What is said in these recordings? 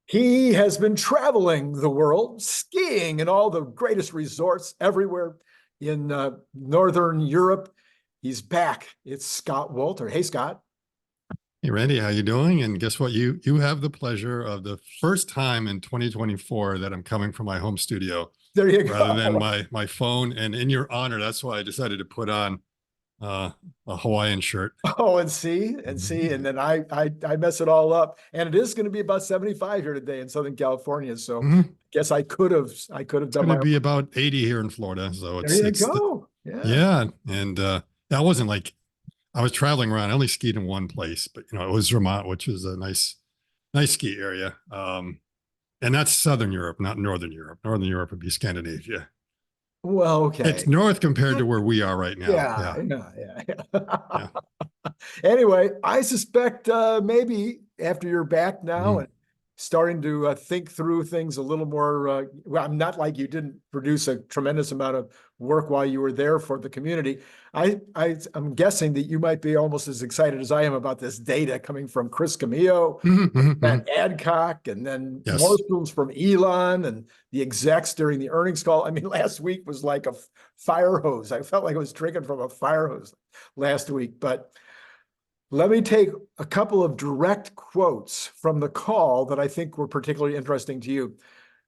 He has been traveling the world, skiing in all the greatest resorts everywhere in Northern Europe. He's back. It's Scott Wolter. Hey, Scott. Hey Randy, how you doing? And guess what? You have the pleasure of the first time in 2024 that I'm coming from my home studio There you rather go. than my phone. And in your honor, that's why I decided to put on a Hawaiian shirt. Oh, and then I mess it all up. And it is going to be about 75 here today in Southern California. So Mhm. guess I could have It's done going to my. be about 80 here in Florida. So There it's you it's go. Yeah. yeah. And that wasn't like I was traveling around. I only skied in one place, but it was Vermont, which is a nice ski area. And that's Southern Europe, not Northern Europe. Northern Europe would be Scandinavia. Well, It's okay. north compared to where we are right now. Yeah, Yeah. yeah. Yeah. Anyway, I suspect maybe after you're back now Mhm. and starting to think through things a little more, well, I'm not like you didn't produce a tremendous amount of work while you were there for the community. I'm guessing that you might be almost as excited as I am about this data coming from Chris Camillo, Mhm, mhm, Matt mhm. Adcock, and then Yes. morsels from Elon and the execs during the earnings call. I mean, last week was like a fire hose. I felt like I was drinking from a fire hose last week, but let me take a couple of direct quotes from the call that I think were particularly interesting to you.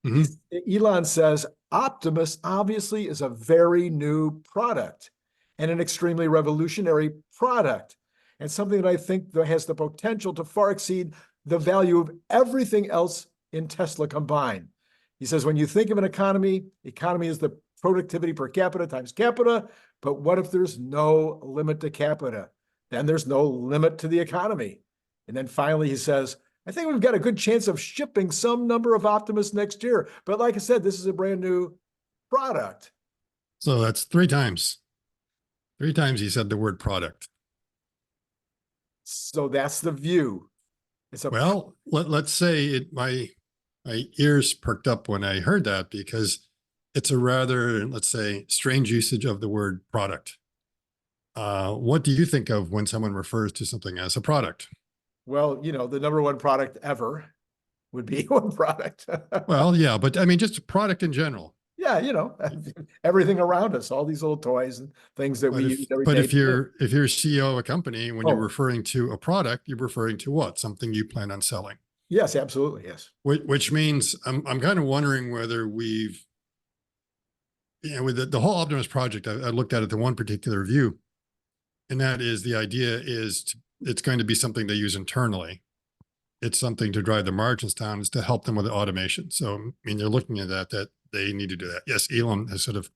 Mhm. Elon says, Optimus obviously is a very new product and an extremely revolutionary product, and something that I think that has the potential to far exceed the value of everything else in Tesla combined. He says, when you think of an economy is the productivity per capita times capita, but what if there's no limit to capita? Then there's no limit to the economy. And then finally, he says, I think we've got a good chance of shipping some number of Optimus next year. But like I said, this is a brand new product. So that's three times. Three times he said the word product. So that's the view. It's a Well, let's say my ears perked up when I heard that because it's a rather, let's say, strange usage of the word product. What do you think of when someone refers to something as a product? well, the number one product ever would be one product. Well, yeah, but I mean, just a product in general. Yeah, everything around us, all these little toys and things that we But use if every but day if to live. you're CEO of a company, when you're Oh, referring to a product, you're referring to what? Something you plan on selling. yes, absolutely. Yes. Which means I'm kind of wondering whether we've, with the whole Optimus project, I looked at it the one particular view, and that is the idea is it's going to be something they use internally. It's something to drive the margins down, is to help them with the automation. So, I mean, they're looking at that they need to do that. Yes, Elon has sort of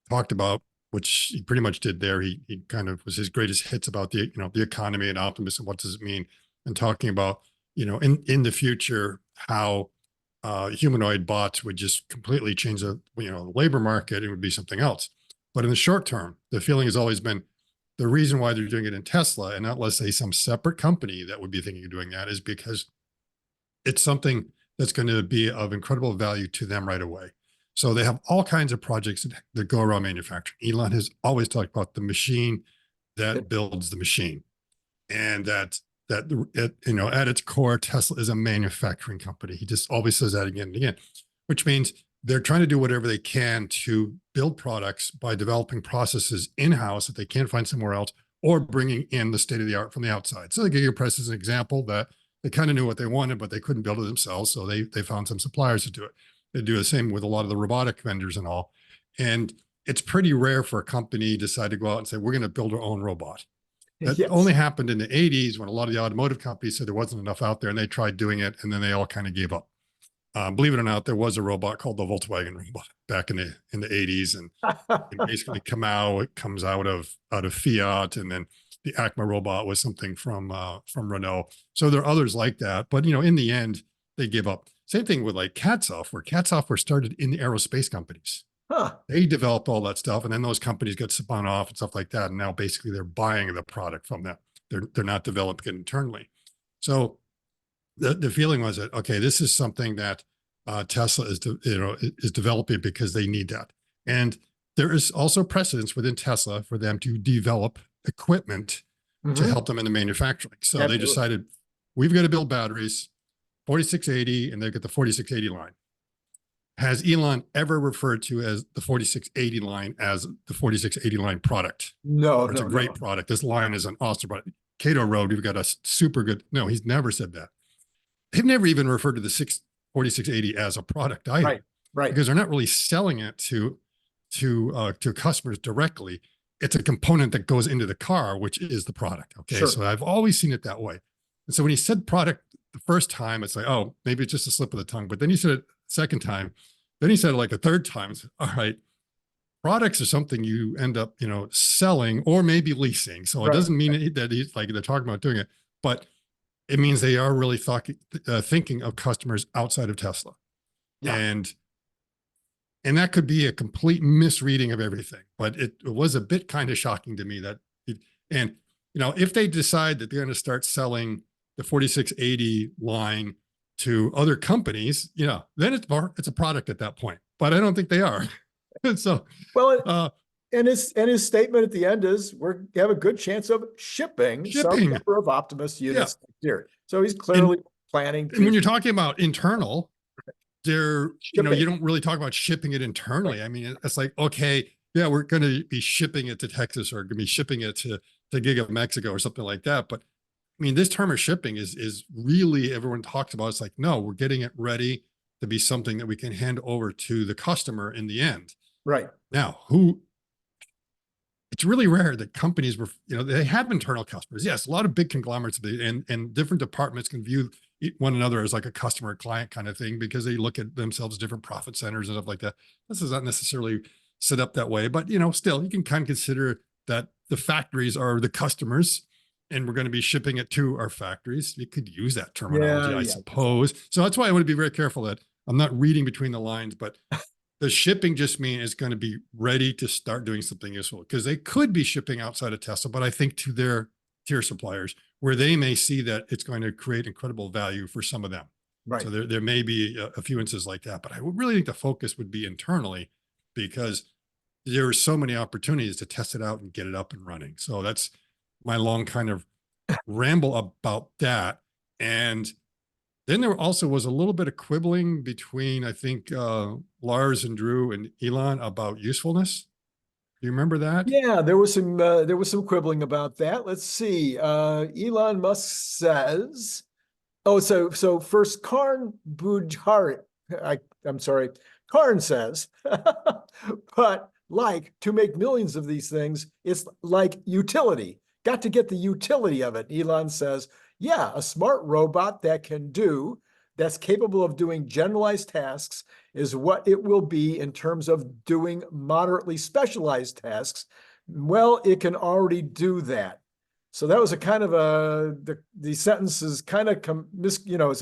talked about, which he pretty much did there. He kind of was his greatest hits about the economy and Optimus and what does it mean, and talking about in the future how humanoid bots would just completely change the labor market. It would be something else. But in the short term, the feeling has always been the reason why they're doing it in Tesla and not, let's say, some separate company that would be thinking of doing that is because it's something that's going to be of incredible value to them right away. So they have all kinds of projects that go around manufacturing. Elon has always talked about the machine that builds the machine, and at its core, Tesla is a manufacturing company. He just always says that again and again, which means they're trying to do whatever they can to build products by developing processes in-house that they can't find somewhere else, or bringing in the state of the art from the outside. So the GigaPress is an example that they kind of knew what they wanted, but they couldn't build it themselves. So they found some suppliers to do it. They do the same with a lot of the robotic vendors and all. And it's pretty rare for a company to decide to go out and say, we're going to build our own robot. That Yes. only happened in the 80s when a lot of the automotive companies said there wasn't enough out there and they tried doing it, and then they all kind of gave up. Believe it or not, there was a robot called the Volkswagen robot back in the 80s, and basically it comes out of Fiat, and then the Acma robot was something from Renault. So there are others like that, but in the end, they give up. Same thing with like CAD software. CAD software started in the aerospace companies. Huh. They developed all that stuff, and then those companies got spun off and stuff like that. And now basically they're buying the product from them. They're not developing it internally. So the feeling was that, okay, this is something that Tesla is developing because they need that. And there is also precedence within Tesla for them to develop equipment to Hmm. help them in the manufacturing. So they Absolutely. decided we've got to build batteries. 4680 and they've got the 4680 line. Has Elon ever referred to as the 4680 line as the 4680 line product? No, Or it's a no, great no. product. This line is an awesome product. Cato Road, we've got a super good. No, he's never said that. They've never even referred to the 4680 as a product either, Right, right. because they're not really selling it to customers directly. It's a component that goes into the car, which is the product. Okay, Sure. so I've always seen it that way. And so when he said product the first time, it's like, oh, maybe it's just a slip of the tongue. But then he said it second time. Then he said it like a third time. All right, products are something you end up, selling or maybe leasing. So it Right. doesn't mean that he's like they're talking about doing it, but it means they are really thinking of customers outside of Tesla. Yeah. And that could be a complete misreading of everything, but it was a bit kind of shocking to me that, if they decide that they're going to start selling the 4680 line to other companies, then it's a product at that point, but I don't think they are. So, Well, and his statement at the end is we have a good chance of shipping some number of Optimus units next year. So he's clearly planning to. And when you're talking about internal, you shipping. don't really talk about shipping it internally. Right. I mean, it's like, okay, yeah, we're going to be shipping it to Texas or going to be shipping it to Giga Mexico or something like that. But I mean, this term of shipping is really, everyone talks about. It's like, no, we're getting it ready to be something that we can hand over to the customer in the end. Right. Now, it's really rare that companies they have internal customers. Yes, a lot of big conglomerates and different departments can view one another as like a customer client kind of thing, because they look at themselves as different profit centers and stuff like that. This is not necessarily set up that way, but still you can kind of consider that the factories are the customers and we're going to be shipping it to our factories. You could use that terminology, I suppose. So that's why I want to be very careful that I'm not reading between the lines, but the shipping just means it's going to be ready to start doing something useful, because they could be shipping outside of Tesla, but I think to their tier suppliers where they may see that it's going to create incredible value for some of them. Right. So there may be a few instances like that, but I would really think the focus would be internally, because there are so many opportunities to test it out and get it up and running. So that's my long kind of ramble about that. And then there also was a little bit of quibbling between, I think, Lars and Drew and Elon about usefulness. Do you remember that? Yeah, there was some quibbling about that. Let's see. Elon Musk says, so first Karn Budhari, I'm sorry, Karn says, but like to make millions of these things, it's like utility. Got to get the utility of it. Elon says, yeah, a smart robot that's capable of doing generalized tasks is what it will be in terms of doing moderately specialized tasks. Well, it can already do that. So that was a kind of the sentence is kind of it's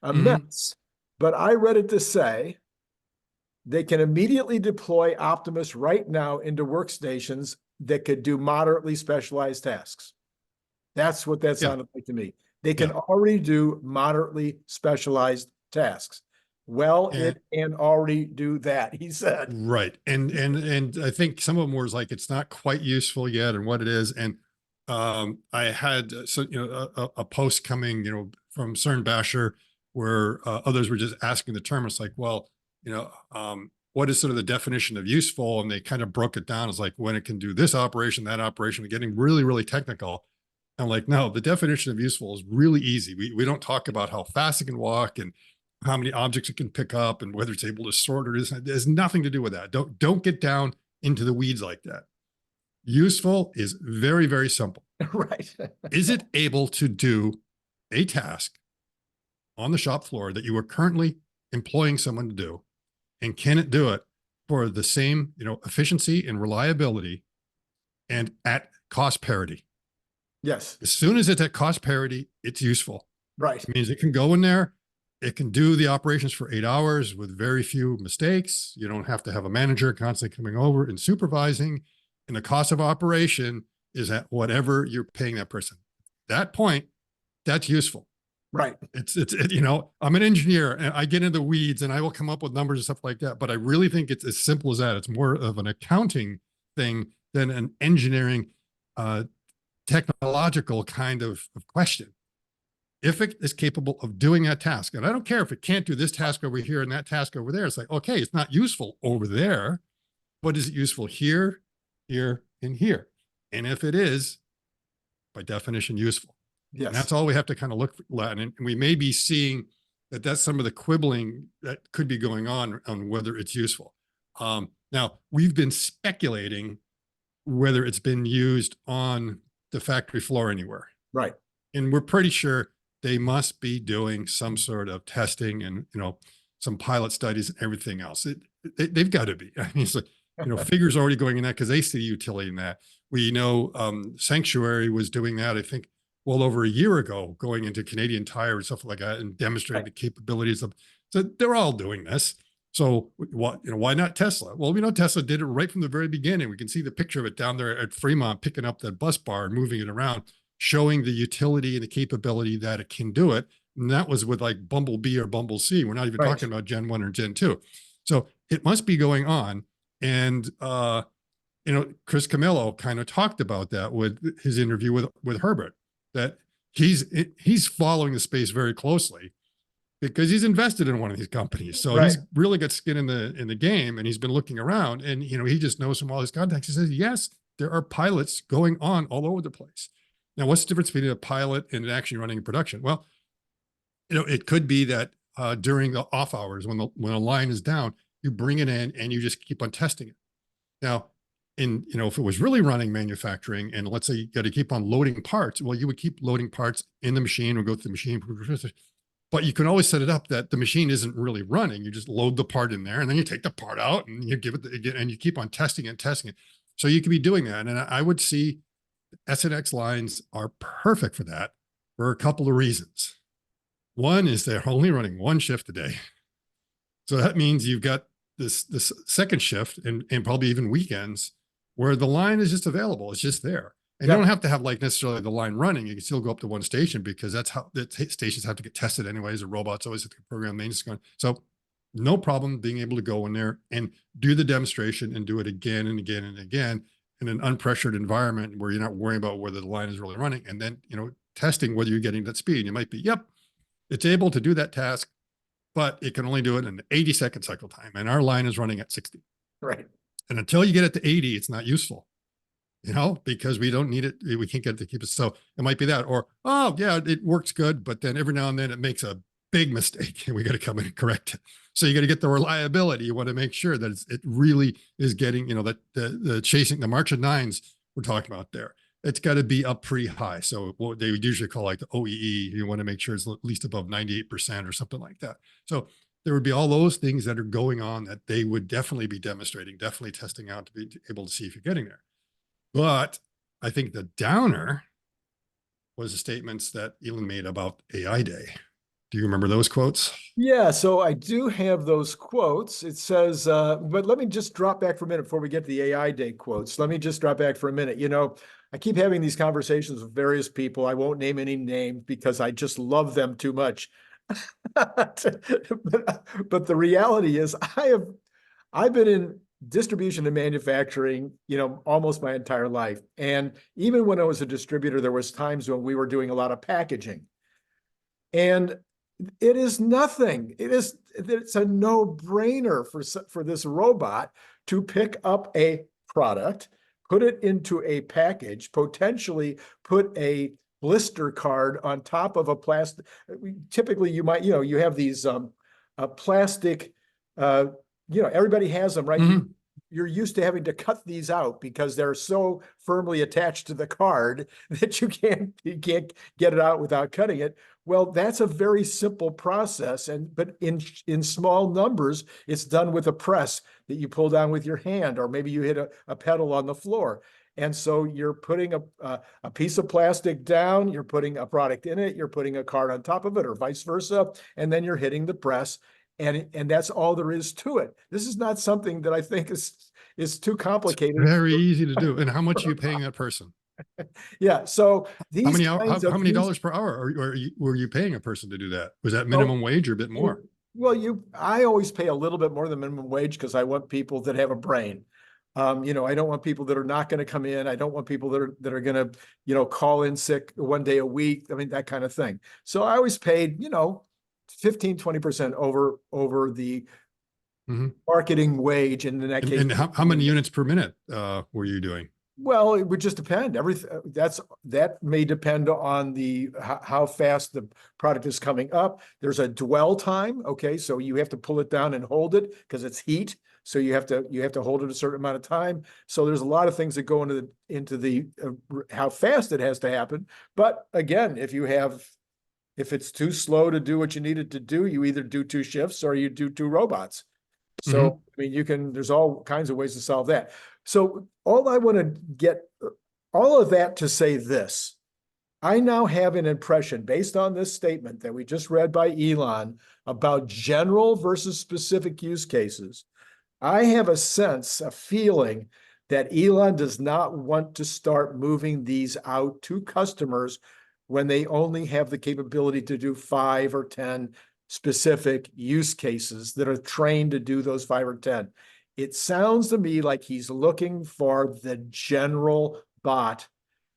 a mess. But I read it to say they can immediately deploy Optimus right now into workstations that could do moderately specialized tasks. That's what that sounded like to me. They can already do moderately specialized tasks. Well, it can already do that, he said. Right. And I think some of them was like, it's not quite useful yet and what it is. And I had a post coming, from CERN Basher where others were just asking the term. It's like, well, what is sort of the definition of useful? And they kind of broke it down as like when it can do this operation, that operation, getting really, really technical. I'm like, no, the definition of useful is really easy. We don't talk about how fast it can walk and how many objects it can pick up and whether it's able to sort or this. It has nothing to do with that. Don't get down into the weeds like that. Useful is very, very simple. Right. Is it able to do a task on the shop floor that you are currently employing someone to do? And can it do it for the same, efficiency and reliability and at cost parity? Yes. As soon as it's at cost parity, it's useful. Right. It means it can go in there. It can do the operations for 8 hours with very few mistakes. You don't have to have a manager constantly coming over and supervising. And the cost of operation is at whatever you're paying that person. That point, that's useful. Right. I'm an engineer and I get into the weeds and I will come up with numbers and stuff like that. But I really think it's as simple as that. It's more of an accounting thing than an engineering, technological kind of question. if it is capable of doing that task, and I don't care if it can't do this task over here and that task over there, it's like, okay, it's not useful over there, but is it useful here, here, and here? And if it is, by definition, useful. And that's Yes. all we have to kind of look at. And we may be seeing that that's some of the quibbling that could be going on whether it's useful. Now, we've been speculating whether it's been used on the factory floor anywhere. Right. And we're pretty sure they must be doing some sort of testing and, some pilot studies and everything else. They've got to be. I mean, it's like, Figure's already going in that because they see the utility in that. We know Sanctuary was doing that, I think, well over a year ago, going into Canadian Tire and stuff like that and demonstrating the capabilities of, so they're all doing this. So what, why not Tesla? Well, we know Tesla did it right from the very beginning. We can see the picture of it down there at Fremont, picking up that bus bar and moving it around, showing the utility and the capability that it can do it. And that was with like Bumblebee or Bumble C. We're not even talking about Gen 1 or Gen 2. So it must be going on. And, Chris Camillo kind of talked about that with his interview with Herbert, that he's following the space very closely because he's invested in one of these companies. So he's really got skin in the game, and he's been looking around, and, he just knows from all his contacts. He says, yes, there are pilots going on all over the place. Now, what's the difference between a pilot and actually running in production? Well, it could be that during the off hours, when a line is down, you bring it in and you just keep on testing it. Now, if it was really running manufacturing, and let's say you got to keep on loading parts, well, you would keep loading parts in the machine or go through the machine. But you can always set it up that the machine isn't really running. You just load the part in there, and then you take the part out and you give it and you keep on testing it and testing it. So you could be doing that. And I would see SNX lines are perfect for that for a couple of reasons. One is they're only running one shift a day. So that means you've got this second shift and probably even weekends where the line is just available. It's just there. And you don't have to have like necessarily the line running. You can still go up to one station because that's how the stations have to get tested anyways. The robots always have to program maintenance going. So no problem being able to go in there and do the demonstration and do it again and again and again in an unpressured environment where you're not worrying about whether the line is really running. And then, testing whether you're getting that speed. You might be, yep, it's able to do that task, but it can only do it in an 80-second cycle time. And our line is running at 60. Right. And until you get it to 80, it's not useful, because we don't need it. We can't get it to keep it. So it might be that, or, oh yeah, it works good. But then every now and then it makes a big mistake and we got to come in and correct it. So you got to get the reliability. You want to make sure that it really is getting, that the chasing, the March of Nines we're talking about there. It's got to be up pretty high. So what they would usually call like the OEE, you want to make sure it's at least above 98% or something like that. So there would be all those things that are going on that they would definitely be demonstrating, definitely testing out to be able to see if you're getting there. But I think the downer was the statements that Elon made about AI Day. Do you remember those quotes? Yeah, so I do have those quotes. It says, but let me just drop back for a minute before we get to the AI Day quotes. Let me just drop back for a minute. I keep having these conversations with various people. I won't name any names because I just love them too much. But the reality is I've been in distribution and manufacturing, almost my entire life. And even when I was a distributor, there was times when we were doing a lot of packaging. And it is nothing. It's a no-brainer for this robot to pick up a product, put it into a package, potentially put a blister card on top of a plastic. Typically, you might, you have these plastic, everybody has them, right? Mm-hmm. You're used to having to cut these out because they're so firmly attached to the card that you can't get it out without cutting it. Well, that's a very simple process, but in small numbers, it's done with a press that you pull down with your hand, or maybe you hit a pedal on the floor. And so you're putting a piece of plastic down, you're putting a product in it, you're putting a card on top of it, or vice versa, and then you're hitting the press. And that's all there is to it. This is not something that I think is too complicated. It's very easy to do. And how much are you paying that person? Yeah. So these how many dollars per hour were you paying a person to do that? Was that minimum wage or a bit more? Well, I always pay a little bit more than minimum wage because I want people that have a brain. I don't want people that are not going to come in. I don't want people that are going to, call in sick 1 day a week. I mean, that kind of thing. So I always paid, 15, 20% over the Mhm. marketing wage. And in that case, And how many units per minute were you doing? well, it would just depend. Everything that may depend on how fast the product is coming up. There's a dwell time. Okay, so you have to pull it down and hold it because it's heat. So you have to hold it a certain amount of time. So there's a lot of things that go into the how fast it has to happen. But again, if it's too slow to do what you need it to do, you either do 2 shifts or you do 2 robots. Mhm. So, I mean, there's all kinds of ways to solve that. So all I want to get, all of that to say this, I now have an impression based on this statement that we just read by Elon about general versus specific use cases. I have a sense, a feeling that Elon does not want to start moving these out to customers when they only have the capability to do 5 or 10 specific use cases that are trained to do those 5 or 10. It sounds to me like he's looking for the general bot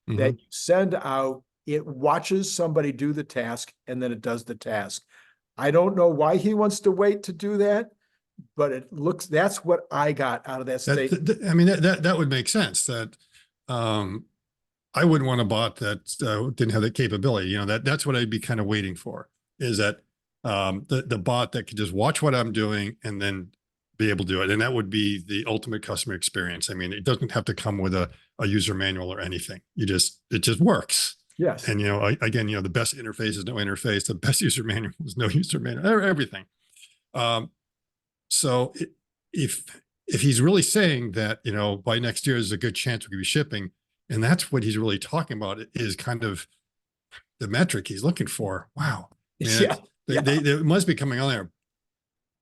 that Mhm. you send out. It watches somebody do the task and then it does the task. I don't know why he wants to wait to do that, but that's what I got out of that statement. I mean, that would make sense that, um, I wouldn't want a bot that didn't have that capability. That's what I'd be kind of waiting for, is that the bot that could just watch what I'm doing and then be able to do it. And that would be the ultimate customer experience. I mean, it doesn't have to come with a user manual or anything. It just works. Yes. And, again, the best interface is no interface. The best user manual is no user manual, everything. Um, so if he's really saying that, by next year there's a good chance we could be shipping, and that's what he's really talking about, is kind of the metric he's looking for. Wow, man, Yeah. Yeah. they must be coming on there.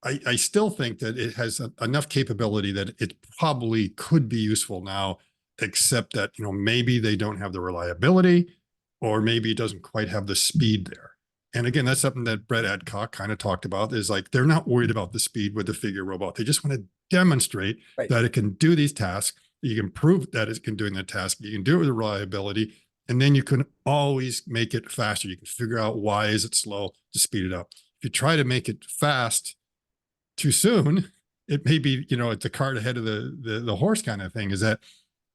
I still think that it has enough capability that it probably could be useful now, except that, maybe they don't have the reliability, or maybe it doesn't quite have the speed there. And again, that's something that Brett Adcock kind of talked about, is like, they're not worried about the speed with the figure robot. They just want to demonstrate Right. that it can do these tasks. You can prove that it can do the task. You can do it with reliability. And then you can always make it faster. You can figure out why is it slow to speed it up. If you try to make it fast too soon, it may be, it's a cart ahead of the horse kind of thing, is that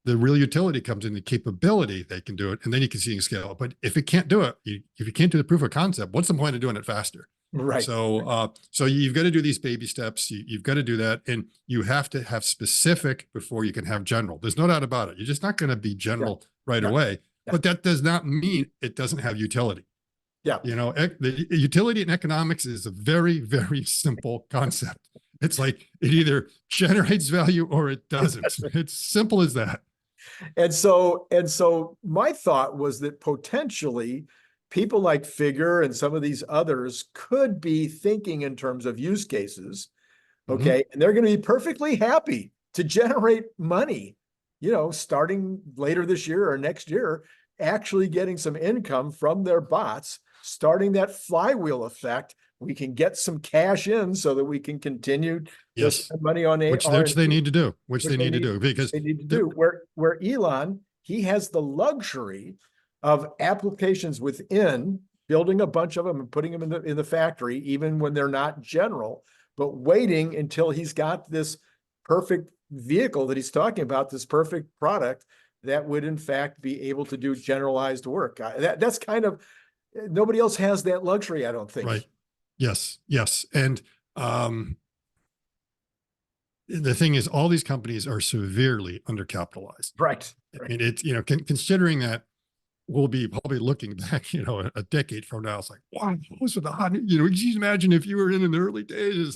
the real utility comes in the capability they can do it, and then you can see and scale. But if it can't do it, if you can't do the proof of concept, what's the point of doing it faster? Right. So you've got to do these baby steps. You've got to do that, and you have to have specific before you can have general. There's no doubt about it. You're just not going to be general right Yeah. away, Yeah. but that does not mean it doesn't have utility. Yeah. The utility in economics is a very, very simple concept. It's like, it either generates value or it doesn't. It's simple as that. And so my thought was that potentially people like Figure and some of these others could be thinking in terms of use cases. Okay. And they're going to be perfectly happy to generate money, starting later this year or next year, actually getting some income from their bots, starting that flywheel effect. We can get some cash in so that we can continue to Yes. spend money on Which R&D. they need to do, which they need to do, because they need to do. Where Elon, he has the luxury of applications within, building a bunch of them and putting them in the factory, even when they're not general, but waiting until he's got this perfect vehicle that he's talking about, this perfect product that would in fact be able to do generalized work. That's kind of, nobody else has that luxury, I don't think. Right. Yes. Yes. And the thing is, all these companies are severely undercapitalized. Right. I mean, it's, considering that we'll be probably looking back, a decade from now, it's like, wow, those were the hot, you just imagine if you were in the early days, it's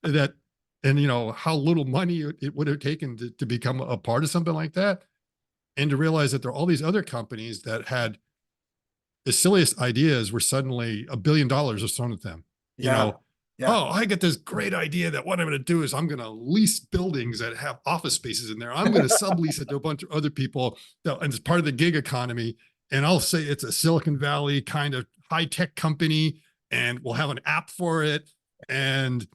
like that, and how little money it would have taken to become a part of something like that. And to realize that there are all these other companies that had the silliest ideas were suddenly $1 billion was thrown at them. Yeah. Oh, I get this great idea that what I'm going to do is I'm going to lease buildings that have office spaces in there. I'm going to sublease it to a bunch of other people, and it's part of the gig economy. And I'll say it's a Silicon Valley kind of high tech company, and we'll have an app for it, and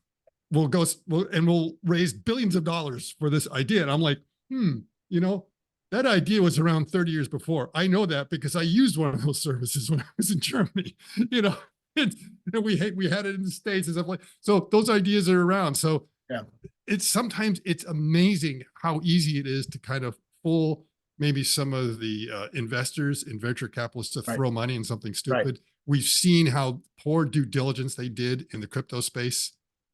we'll raise billions of dollars for this idea. And I'm like, you know, that idea was around 30 years before. I know that because I used one of those services when I was in Germany, you know, and we had it in the States and stuff like, so those ideas are around. So Yeah. it's sometimes it's amazing how easy it is to kind of fool maybe some of the investors and venture capitalists to Right. throw money in something Right. stupid. We've seen how poor due diligence they did in the crypto space.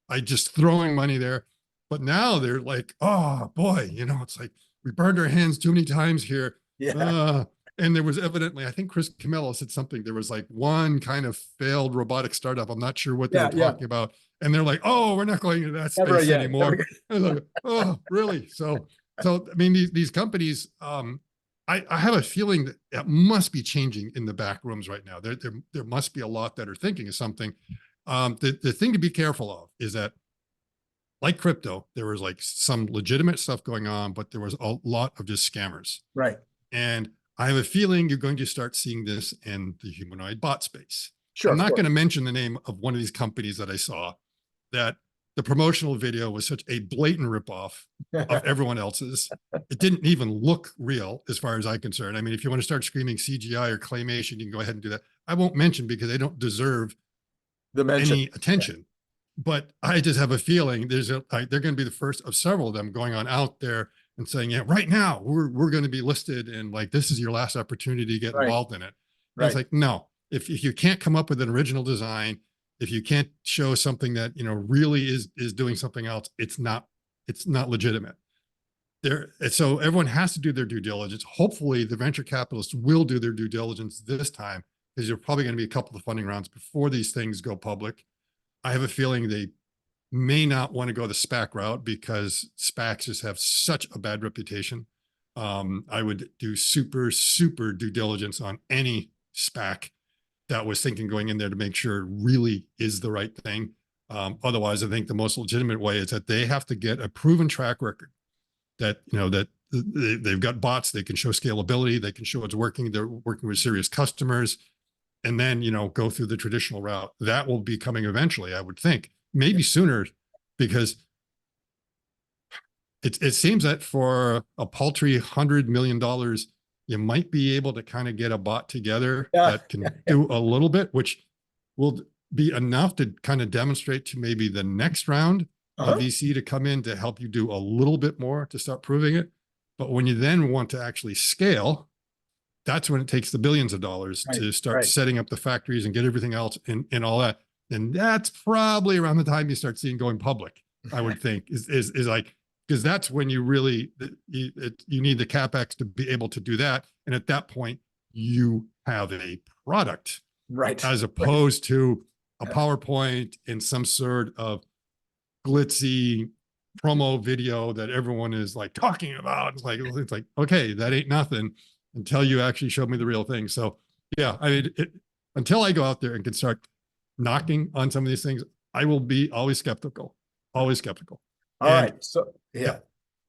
I just throwing money there. But now they're like, oh boy, you know, it's like we burned our hands too many times here. Yeah. Uh, and there was evidently, I think Chris Camello said something. There was like one kind of failed robotic startup. I'm not sure what they Yeah. were Yeah. talking about. And they're like, oh, we're not going into that Never space again. Never anymore. again. And like, oh, really? So I mean, these companies, I have a feeling that it must be changing in the back rooms right now. There must be a lot that are thinking of something. The thing to be careful of is that, like crypto, there was like some legitimate stuff going on, but there was a lot of just scammers. Right. And I have a feeling you're going to start seeing this in the humanoid bot space. Sure. I'm not Of going to mention the name of one of these companies that I saw, that the promotional video was such a blatant ripoff of course. everyone else's. It didn't even look real as far as I'm concerned. I mean, if you want to start screaming CGI or claymation, you can go ahead and do that. I won't mention because they don't deserve The mention. any attention. But I just have a feeling they're going to be the first of several of them going on out there and saying, yeah, right now we're going to be listed and like, this is your last opportunity to get Right. involved in it. And Right. it's like, no, if you can't come up with an original design, if you can't show something that, you know, really is doing something else, it's not legitimate. So everyone has to do their due diligence. Hopefully the venture capitalists will do their due diligence this time, because you're probably going to be a couple of funding rounds before these things go public. I have a feeling they may not want to go the SPAC route because SPACs just have such a bad reputation. I would do super due diligence on any SPAC that was thinking going in there to make sure it really is the right thing. Otherwise, I think the most legitimate way is that they have to get a proven track record that, you know, that they've got bots, they can show scalability, they can show it's working, they're working with serious customers, and then, you know, go through the traditional route. That will be coming eventually, I would think, maybe sooner, because it seems that for a paltry $100 million, you might be able to kind of get a bot together that can do a little bit, which will be enough to kind of demonstrate to maybe the next round of VC to come in to help you do a little bit more to start proving it. But when you then want to actually scale, that's when it takes the billions of dollars to start setting up the factories and get everything else and all that. And that's probably around the time you start seeing going public, I would think, is like, because that's when you really, you need the CapEx to be able to do that. And at that point, you have a product, Right. as opposed to a PowerPoint and some sort of glitzy promo video that everyone is like talking about. It's like, okay, that ain't nothing until you actually show me the real thing. So yeah, I mean, until I go out there and can start knocking on some of these things, I will be always skeptical. All right. So yeah.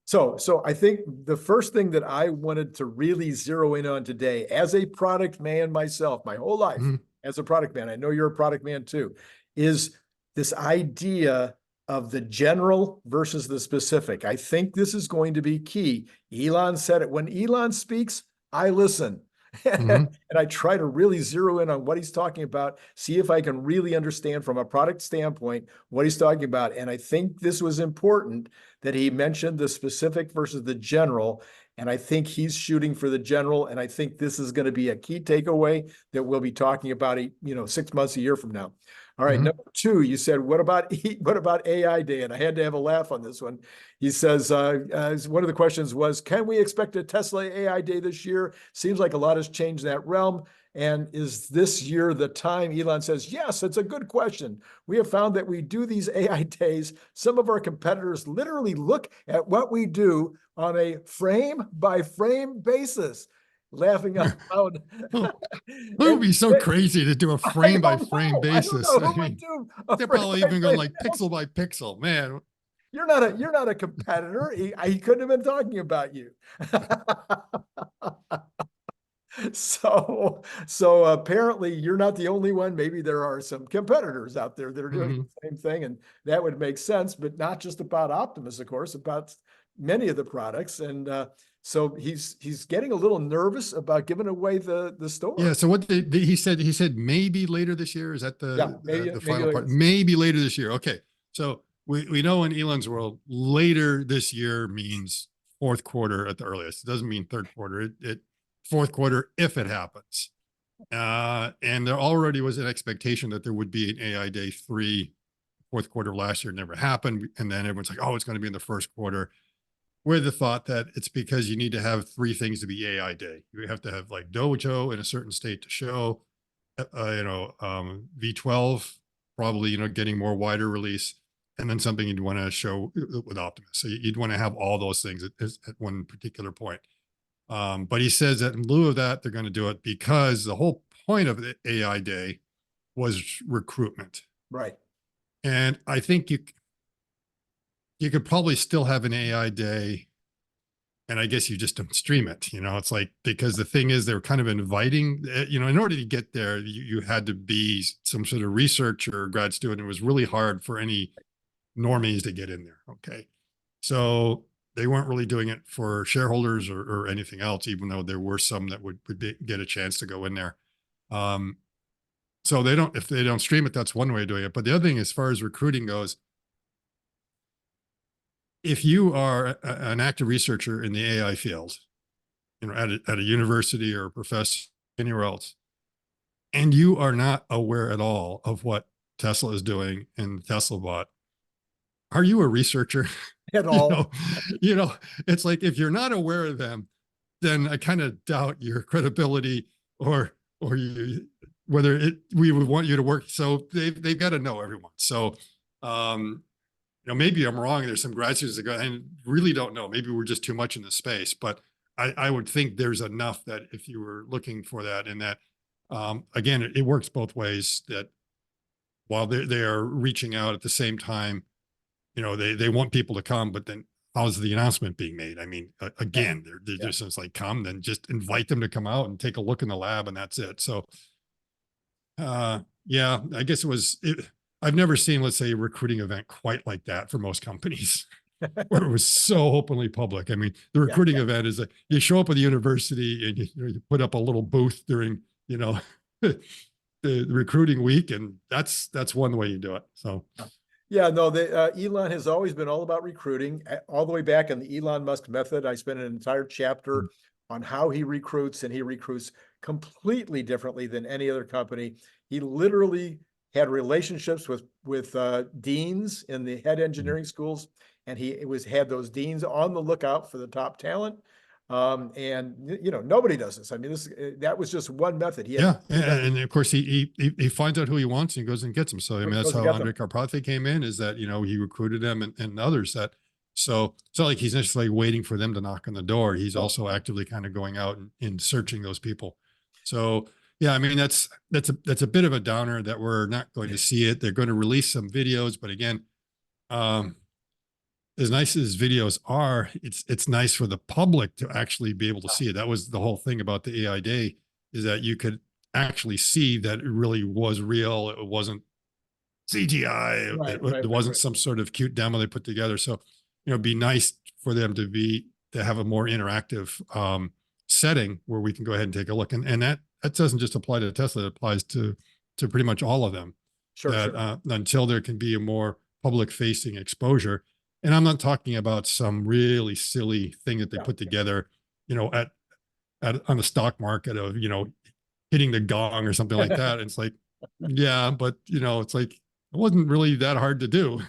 So I think the first thing that I wanted to really zero in on today, as a product man myself, my whole life as a product man, I know you're a product man too, is this idea of the general versus the specific. I think this is going to be key. Elon said it. When Elon speaks, I listen. And I try to really zero in on what he's talking about, see if I can really understand from a product standpoint what he's talking about. And I think this was important that he mentioned the specific versus the general. And I think he's shooting for the general. And I think this is going to be a key takeaway that we'll be talking about, 6 months, a year from now. All right. Number two, you said, what about AI Day? And I had to have a laugh on this one. He says, one of the questions was, can we expect a Tesla AI Day this year? Seems like a lot has changed in that realm. And is this year the time? Elon says, yes, it's a good question. We have found that we do these AI days. Some of our competitors literally look at what we do on a frame by frame basis. Laughing out loud. It would be so crazy to do a frame by frame basis. I don't know who would do they're probably even going like pixel by pixel, man. You're not a competitor. He couldn't have been talking about you. So apparently you're not the only one. Maybe there are some competitors out there that are doing the same thing, and that would make sense, but not just about Optimus, of course, about many of the products. And so he's getting a little nervous about giving away the store. Yeah. So what he said maybe later this year. Is that Yeah, maybe the maybe final part? Maybe later this year. Okay. So we know in Elon's world, later this year means fourth quarter at the earliest. It doesn't mean third quarter. It fourth quarter if it happens. And there already was an expectation that there would be an AI Day 3 fourth quarter of last year. It never happened. And then everyone's like, oh, it's going to be in the first quarter. With the thought that it's because you need to have 3 things to be AI Day. You have to have like Dojo in a certain state to show, V12, probably, getting more wider release, and then something you'd want to show with Optimus. So you'd want to have all those things at one particular point. But he says that in lieu of that, they're going to do it because the whole point of the AI Day was recruitment. Right. And I think you could probably still have an AI Day, and I guess you just don't stream it. It's like, because the thing is, they're kind of inviting, in order to get there, you had to be some sort of researcher or grad student. It was really hard for any normies to get in there. Okay. So they weren't really doing it for shareholders or anything else, even though there were some that would get a chance to go in there. So if they don't stream it, that's one way of doing it. But the other thing, as far as recruiting goes, if you are an active researcher in the AI field, at a university or a professor anywhere else, and you are not aware at all of what Tesla is doing in the Tesla bot, are you a researcher At all? It's like, if you're not aware of them, then I kind of doubt your credibility or whether we would want you to work. So they've got to know everyone. So, maybe I'm wrong. There's some grad students that go and really don't know. Maybe we're just too much in the space, but I would think there's enough that if you were looking for that, and that, again, it works both ways, that while they are reaching out at the same time, they want people to come, but then how's the announcement being made? I mean, again, they're just like, come, then just invite them to come out and take a look in the lab, and that's it. So, yeah, I guess I've never seen, let's say, a recruiting event quite like that for most companies, where it was so openly public. I mean, the recruiting event is like, you show up at the university and you put up a little booth during, the recruiting week, and that's one way you do it. So. Yeah, no, Elon has always been all about recruiting, all the way back in the Elon Musk method. I spent an entire chapter on how he recruits, and he recruits completely differently than any other company. He literally had relationships with deans in the head engineering schools, and he had those deans on the lookout for the top talent. And nobody does this. I mean, that was just one method. And of course he finds out who he wants and goes and gets them. So I mean, that's how Andre Karpathy came in, is that he recruited them and others that. So it's not like he's necessarily waiting for them to knock on the door. He's also actively kind of going out and searching those people. So yeah, I mean, that's a bit of a downer that we're not going to see it. They're going to release some videos, but again, as nice as videos are, it's nice for the public to actually be able to see it. That was the whole thing about the AI Day, is that you could actually see that it really was real. It wasn't CGI. It wasn't some sort of cute demo they put together. So, it'd be nice for them to have a more interactive setting where we can go ahead and take a look. And that doesn't just apply to Tesla. It applies to pretty much all of them. Sure. Until there can be a more public facing exposure. And I'm not talking about some really silly thing that they put together, on the stock market of, hitting the gong or something like that. And it's like, yeah, but it's like, it wasn't really that hard to do.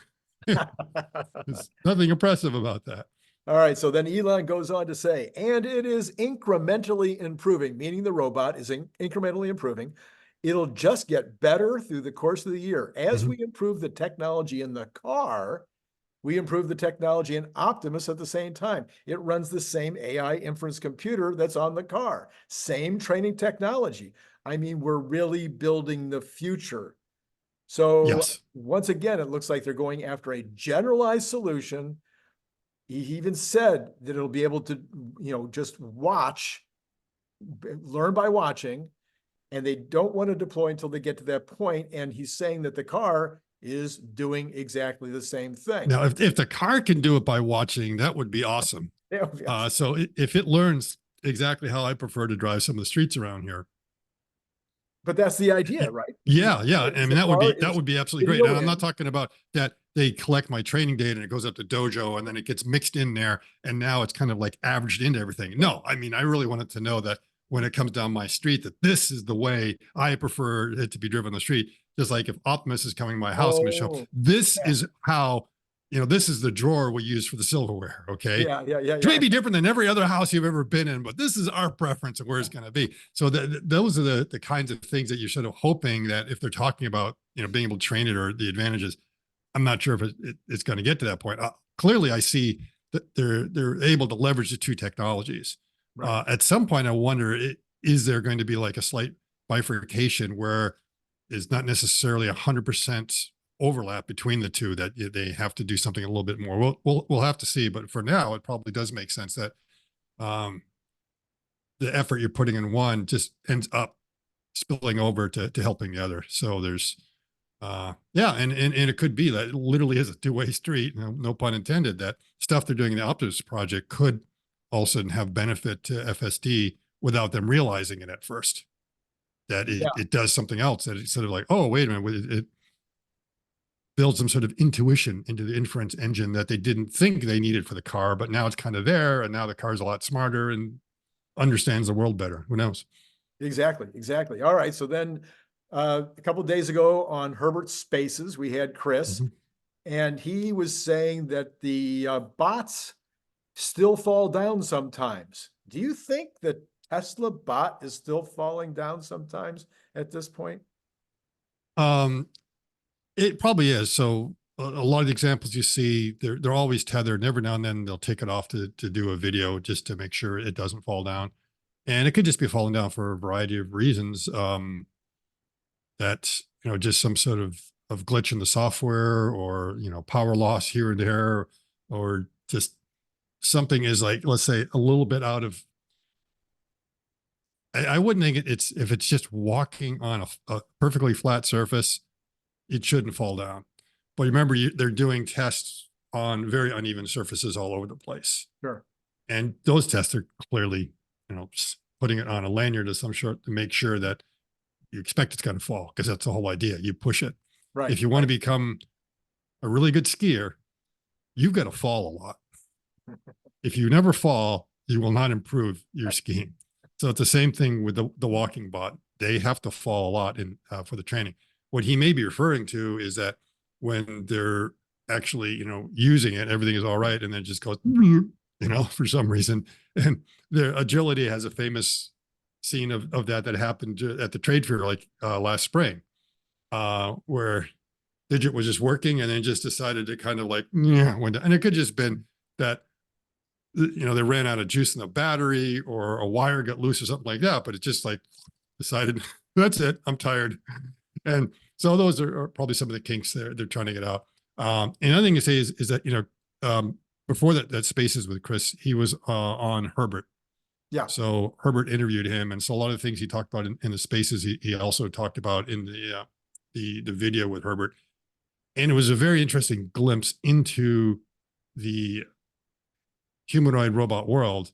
There's nothing impressive about that. All right. So then Elon goes on to say, and it is incrementally improving, meaning the robot is incrementally improving. It'll just get better through the course of the year. As we improve the technology in the car, we improve the technology in Optimus at the same time. It runs the same AI inference computer that's on the car, same training technology. I mean, we're really building the future. So once again, it looks like they're going after a generalized solution. He even said that it'll be able to, just learn by watching, and they don't want to deploy until they get to that point. And he's saying that the car is doing exactly the same thing. Now, if the car can do it by watching, that would be awesome. Yeah, yes. So if it learns exactly how I prefer to drive some of the streets around here, But that's the idea, right? yeah, yeah. I mean, The that would car be is absolutely great. video And I'm not in. talking about that they collect my training data and it goes up to Dojo and then it gets mixed in there and now it's kind of like averaged into everything. No, I mean, I really wanted to know that when it comes down my street, that this is the way I prefer it to be driven on the street. Just like if Optimus is coming to my house, I'm going to show Oh, this yeah, is how, this is the drawer we use for the silverware. Okay. yeah, yeah, yeah, It may yeah. be different than every other house you've ever been in, but this is our preference of where it's going to be. So those are the kinds of things that you're sort of hoping that if they're talking about, being able to train it or the advantages, I'm not sure if it's going to get to that point. Clearly, I see that they're able to leverage the two technologies. Right. At some point, I wonder, is there going to be like a slight bifurcation where it's not necessarily 100% overlap between the two, that they have to do something a little bit more. We'll have to see, but for now, it probably does make sense that the effort you're putting in one just ends up spilling over to helping the other. So there's yeah, and it could be that it literally is a two-way street, no pun intended, that stuff they're doing in the Optimus project could also have benefit to FSD without them realizing it at first. That Yeah, it does something else, that it's sort of like, oh, wait a minute, it build some sort of intuition into the inference engine that they didn't think they needed for the car, but now it's kind of there. And now the car's a lot smarter and understands the world better. Who knows? exactly, exactly. All right. So then a couple of days ago on Herbert's Spaces, we had Chris, Mhm. and he was saying that the bots still fall down sometimes. Do you think the Tesla bot is still falling down sometimes at this point? Um, it probably is. So a lot of the examples you see, they're always tethered. And every now and then they'll take it off to do a video just to make sure it doesn't fall down. And it could just be falling down for a variety of reasons. That just some sort of glitch in the software, or power loss here and there, or just something is like, let's say, a little bit out of. I wouldn't think it's, if it's just walking on a perfectly flat surface, it shouldn't fall down. But remember, they're doing tests on very uneven surfaces all over the place, Sure. and those tests are clearly, putting it on a lanyard of some sort to make sure that you expect it's going to fall, because that's the whole idea. You push it. Right. If you want to become a really good skier, you've got to fall a lot. If you never fall, you will not improve your skiing. So it's the same thing with the walking bot. They have to fall a lot in for the training. What he may be referring to is that when they're actually, using it, everything is all right, and then it just goes, for some reason. And their agility has a famous scene of that happened at the trade fair, like last spring, where Digit was just working and then just decided to kind of like, yeah, went down. And it could just been that, they ran out of juice in the battery, or a wire got loose or something like that, but it just like decided, that's it, I'm tired. And so those are probably some of the kinks they're trying to get out. Another thing to say is that, before that Spaces with Chris, he was on Herbert. Yeah. So Herbert interviewed him. And so a lot of the things he talked about in the Spaces, he also talked about in the video with Herbert. And it was a very interesting glimpse into the humanoid robot world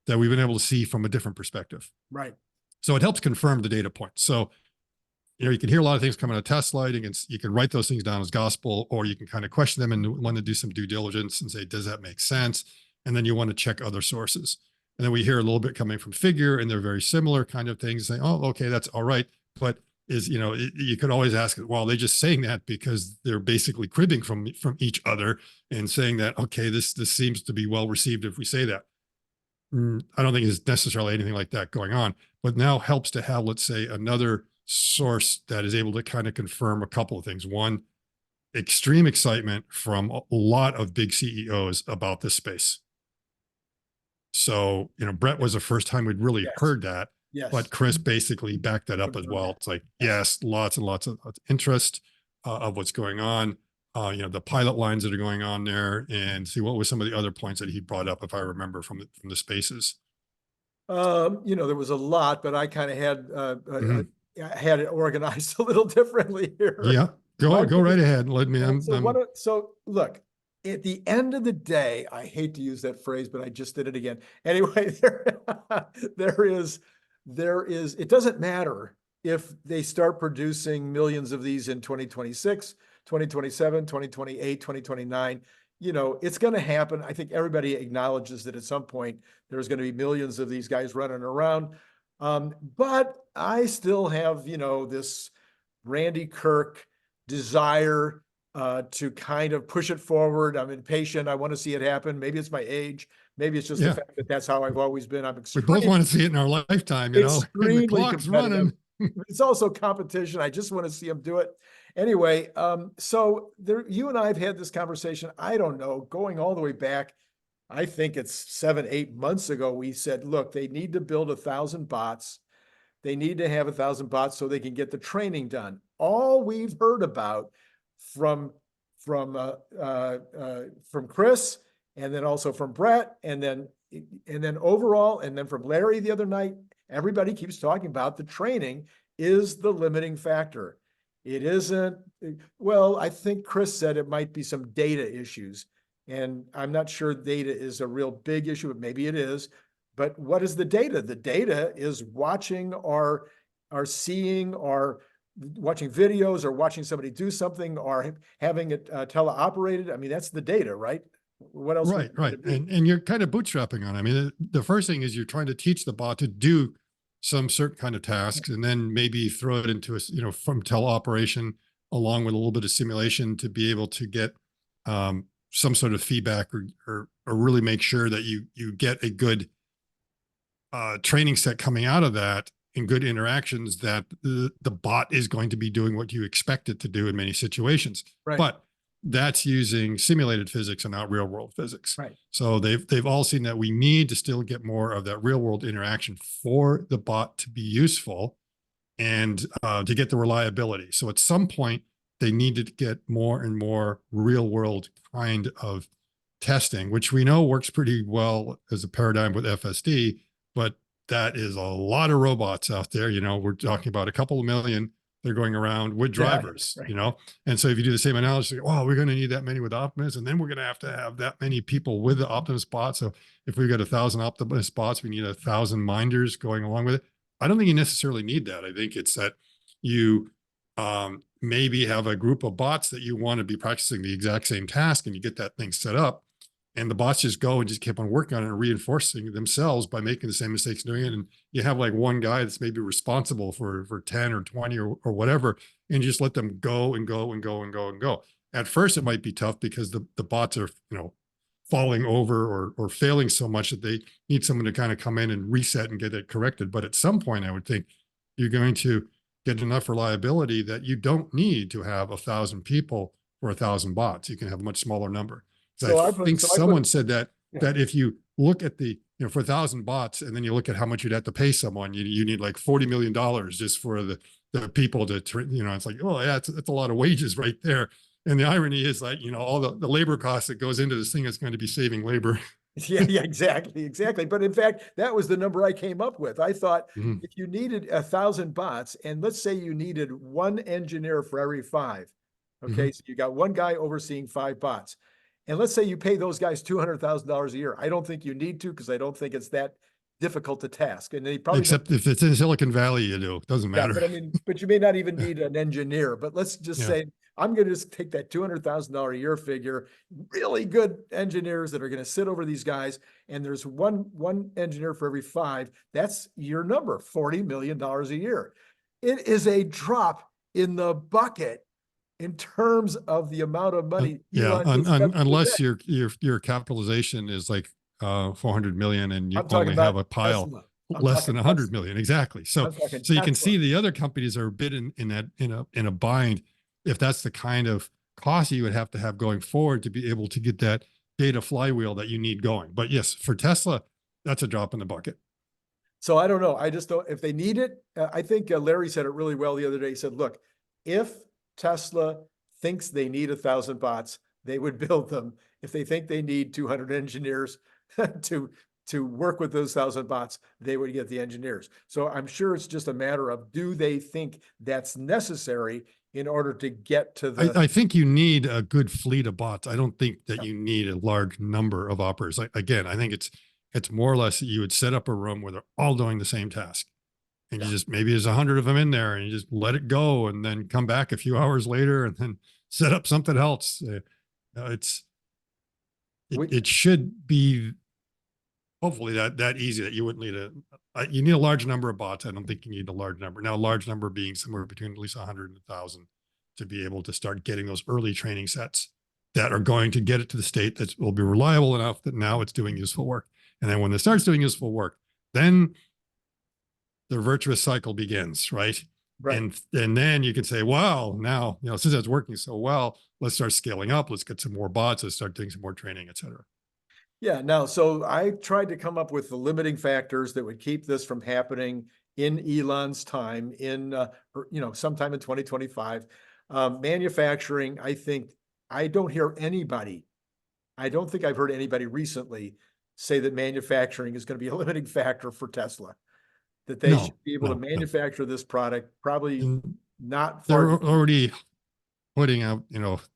that we've been able to see from a different perspective. Right. So it helps confirm the data points. So, you can hear a lot of things coming out of Tesla. You can write those things down as gospel, or you can kind of question them and want to do some due diligence and say, does that make sense? And then you want to check other sources. And then we hear a little bit coming from Figure, and they're very similar kind of things, saying, oh, okay, that's all right. But you could always ask, well, they're just saying that because they're basically cribbing from each other and saying that, okay, this seems to be well received if we say that. I don't think there's necessarily anything like that going on, but now helps to have, let's say, another source that is able to kind of confirm a couple of things. One, extreme excitement from a lot of big CEOs about this space. So, Brett was the first time we'd really heard that, Yes. but Chris basically backed that up as well. It's like, yes, lots and lots of interest of what's going on. The pilot lines that are going on there, and see what was some of the other points that he brought up, if I remember from the Spaces. There was a lot, but I kind of had Mhm. had it organized a little differently here. Yeah. Go right ahead. Let me, So look, at the end of the day, I hate to use that phrase, but I just did it again. Anyway, there is, it doesn't matter if they start producing millions of these in 2026, 2027, 2028, 2029. You know, it's going to happen. I think everybody acknowledges that at some point there's going to be millions of these guys running around. But I still have, you know, this Randy Kirk desire to kind of push it forward. I'm impatient. I want to see it happen. Maybe it's my age. Maybe it's just the yeah, fact that that's how I've always been. I'm we both want to see it in our lifetime, you know, and the extremely clock's running. competitive. It's also competition. I just want to see them do it. Anyway, so there, you and I have had this conversation. I don't know, going all the way back. I think it's 7, 8 months ago. We said, look, they need to build 1,000 bots. They need to have 1,000 bots so they can get the training done. All we've heard about from Chris, and then also from Brett, and then overall, and then from Larry the other night, everybody keeps talking about the training is the limiting factor. It isn't, well, I think Chris said it might be some data issues, and I'm not sure data is a real big issue, but maybe it is. But what is the data? The data is watching or seeing or watching videos or watching somebody do something or having it teleoperated. I mean, that's the data, right? What else? Right. And you're kind of bootstrapping on it. I mean, the first thing is you're trying to teach the bot to do some certain kind of tasks and then maybe throw it into a, you know, from teleoperation along with a little bit of simulation to be able to get some sort of feedback or really make sure that you get a good training set coming out of that and good interactions that the bot is going to be doing what you expect it to do in many situations. Right. But that's using simulated physics and not real world physics. Right. So they've all seen that we need to still get more of that real world interaction for the bot to be useful and to get the reliability. So at some point they need to get more and more real world kind of testing, which we know works pretty well as a paradigm with FSD, but that is a lot of robots out there. You know, we're talking about a couple of million. They're going around with drivers, right. You know, and so if you do the same analogy, oh, we're going to need that many with Optimus, and then we're going to have that many people with the Optimus bot. So if we've got 1,000 Optimus bots, we need 1,000 minders going along with it. I don't think you necessarily need that. I think it's that you maybe have a group of bots that you want to be practicing the exact same task, and you get that thing set up. And the bots just go and just keep on working on it and reinforcing themselves by making the same mistakes doing it. And you have like one guy that's maybe responsible for 10 or 20 or whatever, and you just let them go and go and go and go and go. At first, it might be tough because the bots are, you know, falling over or failing so much that they need someone to kind of come in and reset and get it corrected. But at some point, I would think you're going to get enough reliability that you don't need to have 1,000 people for 1,000 bots. You can have a much smaller number. So I think someone said that if you look at the, you know, for 1,000 bots, and then you look at how much you'd have to pay someone, you need like $40 million just for the people to, you know, it's like, oh yeah, that's a lot of wages right there. And the irony is like, you know, all the labor costs that goes into this thing is going to be saving labor. Yeah, exactly. But in fact, that was the number I came up with. I thought if you needed 1,000 bots, and let's say you needed one engineer for every 5, okay, so you got one guy overseeing 5 bots. And let's say you pay those guys $200,000 a year. I don't think you need to, because I don't think it's that difficult to task. And they probably except if it's in Silicon Valley, you do. It doesn't matter. Yeah, but I mean, but you may not even need an engineer. But let's just say I'm going to just take that $200,000 a year figure. Really good engineers that are going to sit over these guys, and there's one engineer for every 5. That's your number, $40 million a year. It is a drop in the bucket in terms of the amount of money. Unless your capitalization is like 400 million and you only have a pile less than 100 million. Exactly. So you can see the other companies are a bit in a bind if that's the kind of cost you would have to have going forward to be able to get that data flywheel that you need going. But yes, for Tesla, that's a drop in the bucket. So I don't know. I just don't, if they need it, I think Larry said it really well the other day. He said, look, if Tesla thinks they need 1,000 bots, they would build them. If they think they need 200 engineers to work with those 1,000 bots, they would get the engineers. So I'm sure it's just a matter of, do they think that's necessary in order to get to the, I think you need a good fleet of bots. I don't think that you need a large number of operators. Again, I think it's more or less that you would set up a room where they're all doing the same task. And you just, maybe there's 100 of them in there and you just let it go and then come back a few hours later and then set up something else. It should be hopefully that easy that you wouldn't need you need a large number of bots. I don't think you need a large number. Now, a large number being somewhere between at least 100 and 1,000 to be able to start getting those early training sets that are going to get it to the state that will be reliable enough that now it's doing useful work. And then when it starts doing useful work, then the virtuous cycle begins, right? right. And then you can say, wow, now, since that's working so well, let's start scaling up. Let's get some more bots. Let's start doing some more training, et cetera. Yeah, now, so I tried to come up with the limiting factors that would keep this from happening in Elon's time sometime in 2025. Manufacturing, I don't think I've heard anybody recently say that manufacturing is going to be a limiting factor for Tesla, that they should be able to manufacture this product, probably not They're far. already putting out,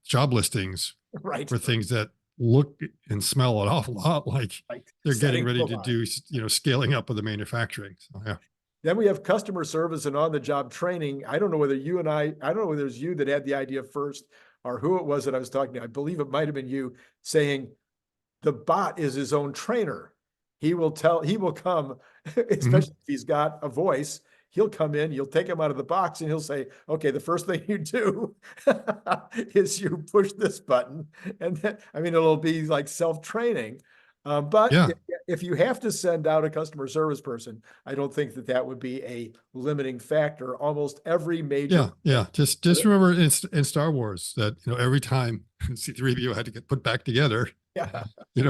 job listings Right. for things that look and smell an awful lot like they're getting ready to do, scaling up of the manufacturing. So, yeah. Then we have customer service and on-the-job training. I don't know whether I don't know whether it was you that had the idea first or who it was that I was talking to. I believe it might have been you saying the bot is his own trainer. He will come, especially if he's got a voice, he'll come in, you'll take him out of the box and he'll say, okay, the first thing you do is you push this button. And then, it'll be like self-training. But Yeah. if you have to send out a customer service person, I don't think that would be a limiting factor. Almost every major. Yeah. Just remember in Star Wars that, every time C-3PO had to get put back together,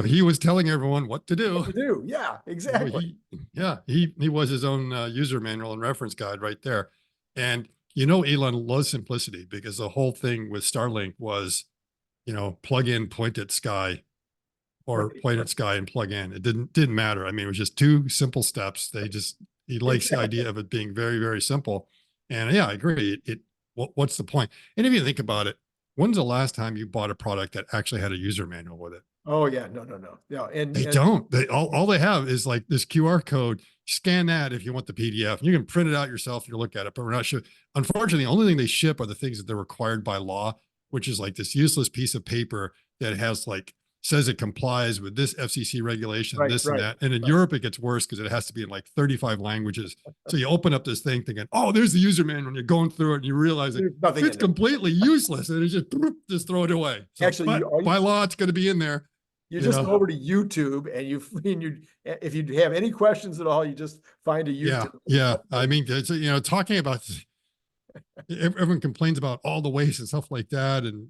he was telling everyone what to do. Yeah, exactly. He was his own user manual and reference guide right there. And, Elon loves simplicity because the whole thing with Starlink was, plug in, point at sky, or point at sky and plug in. It didn't matter. It was just two simple steps. He likes the idea of it being very, very simple. And yeah, I agree. What's the point? And if you think about it, when's the last time you bought a product that actually had a user manual with it? Oh yeah, no. Yeah, they don't. All they have is like this QR code. Scan that if you want the PDF. You can print it out yourself and you look at it, but we're not sure. Unfortunately, the only thing they ship are the things that they're required by law, which is like this useless piece of paper that has says it complies with this FCC regulation, and that. And in Europe, it gets worse because it has to be in like 35 languages. So you open up this thing thinking, oh, there's the user manual, and you're going through it and you realize it's completely useless. And it's just throw it away. So, actually, by law, it's going to be in there. You just go over to YouTube and if you have any questions at all, you just find a YouTube. Yeah. Talking about, everyone complains about all the waste and stuff like that. And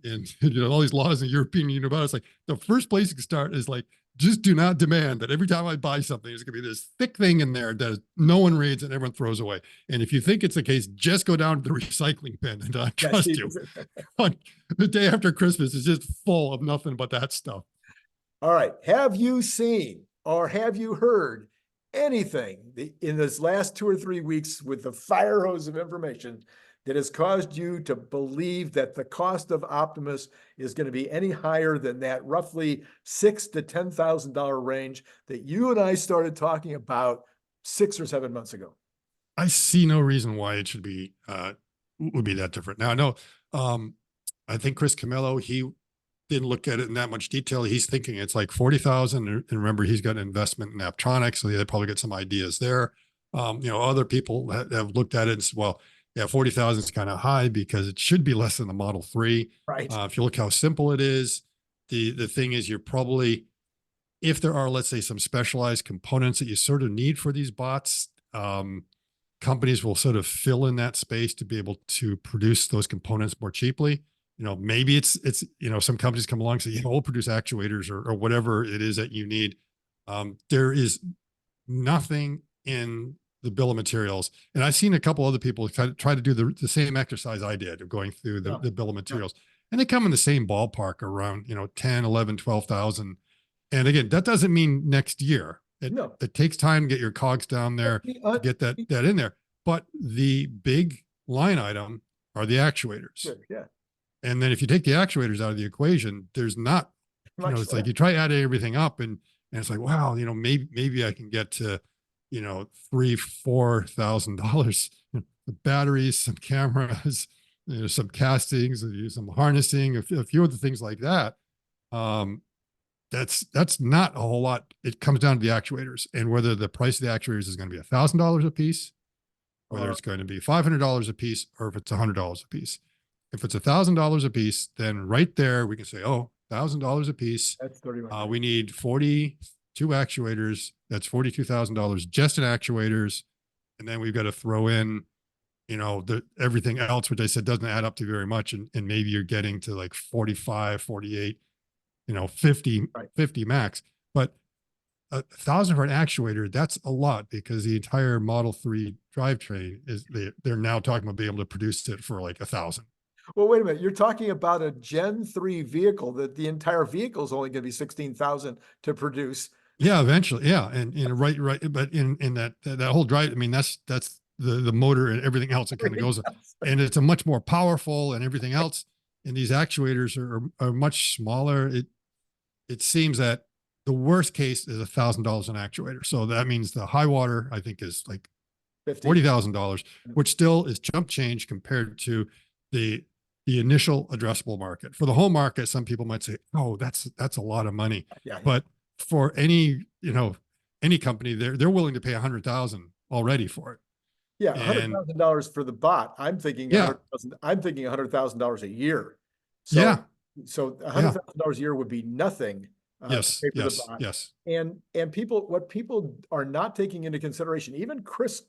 all these laws in the European Union about it. It's like the first place you can start is just do not demand that every time I buy something, there's going to be this thick thing in there that no one reads and everyone throws away. And if you think it's the case, just go down to the recycling bin and I trust you. The day after Christmas is just full of nothing but that stuff. All right. Have you seen or have you heard anything in this last 2 or 3 weeks with the fire hose of information that has caused you to believe that the cost of Optimus is going to be any higher than that roughly $6,000 to $10,000 range that you and I started talking about 6 or 7 months ago? I see no reason why it should be would be that different. Now I know I think Chris Camillo, he didn't look at it in that much detail. He's thinking it's like 40,000. And remember, he's got an investment in Aptronics, so they probably get some ideas there. Other people have looked at it and said, well, yeah, 40,000 is kind of high because it should be less than the Model 3. Right. If you look how simple it is, the thing is you're probably, if there are, let's say, some specialized components that you sort of need for these bots, companies will sort of fill in that space to be able to produce those components more cheaply. Maybe it's some companies come along and say, we'll produce actuators or whatever it is that you need. There is nothing in the bill of materials. And I've seen a couple other people try to do the same exercise I did of going through the bill of materials. And they come in the same ballpark around, 10, 11, 12,000. And again, that doesn't mean next year. It takes time to get your cogs down there, to get that in there. But the big line item are the actuators. Sure, yeah. And then if you take the actuators out of the equation, there's not, Much it's like you try adding everything up and it's like, wow, maybe I can get to, $3,000-4,000, the batteries, some cameras, some castings, some harnessing, a few of the things like that. That's not a whole lot. It comes down to the actuators and whether the price of the actuators is going to be $1,000 a piece, whether it's going to be $500 a piece, or if it's $100 a piece. If it's $1,000 a piece, then right there we can say, oh, $1,000 a piece. That's 31. We need 42 actuators. That's $42,000 just in actuators. And then we've got to throw in, everything else, which I said doesn't add up to very much. And maybe you're getting to like 45, 48, 50, Right. 50 max. But 1,000 for an actuator, that's a lot because the entire Model 3 drivetrain they're now talking about being able to produce it for like 1,000. Well, wait a minute. You're talking about a Gen 3 vehicle that the entire vehicle is only going to be 16,000 to produce. Yeah, eventually. Yeah. And right. But in that whole drive, I mean, that's the motor and everything else that kind of goes, and it's a much more powerful and everything else. And these actuators are much smaller. It seems that the worst case is $1,000 an actuator. So that means the high water, I think, is like $40,000, which still is chump change compared to the initial addressable market. For the home market, some people might say, oh, that's a lot of money. Yeah. But for any company, they're willing to pay 100,000 already for it. Yeah, $100,000 for the bot. I'm thinking $100,000 a year. So, yeah. So $100,000 a year would be nothing. Yes. To pay for Yes. the bot. Yes. And what people are not taking into consideration, even Chris,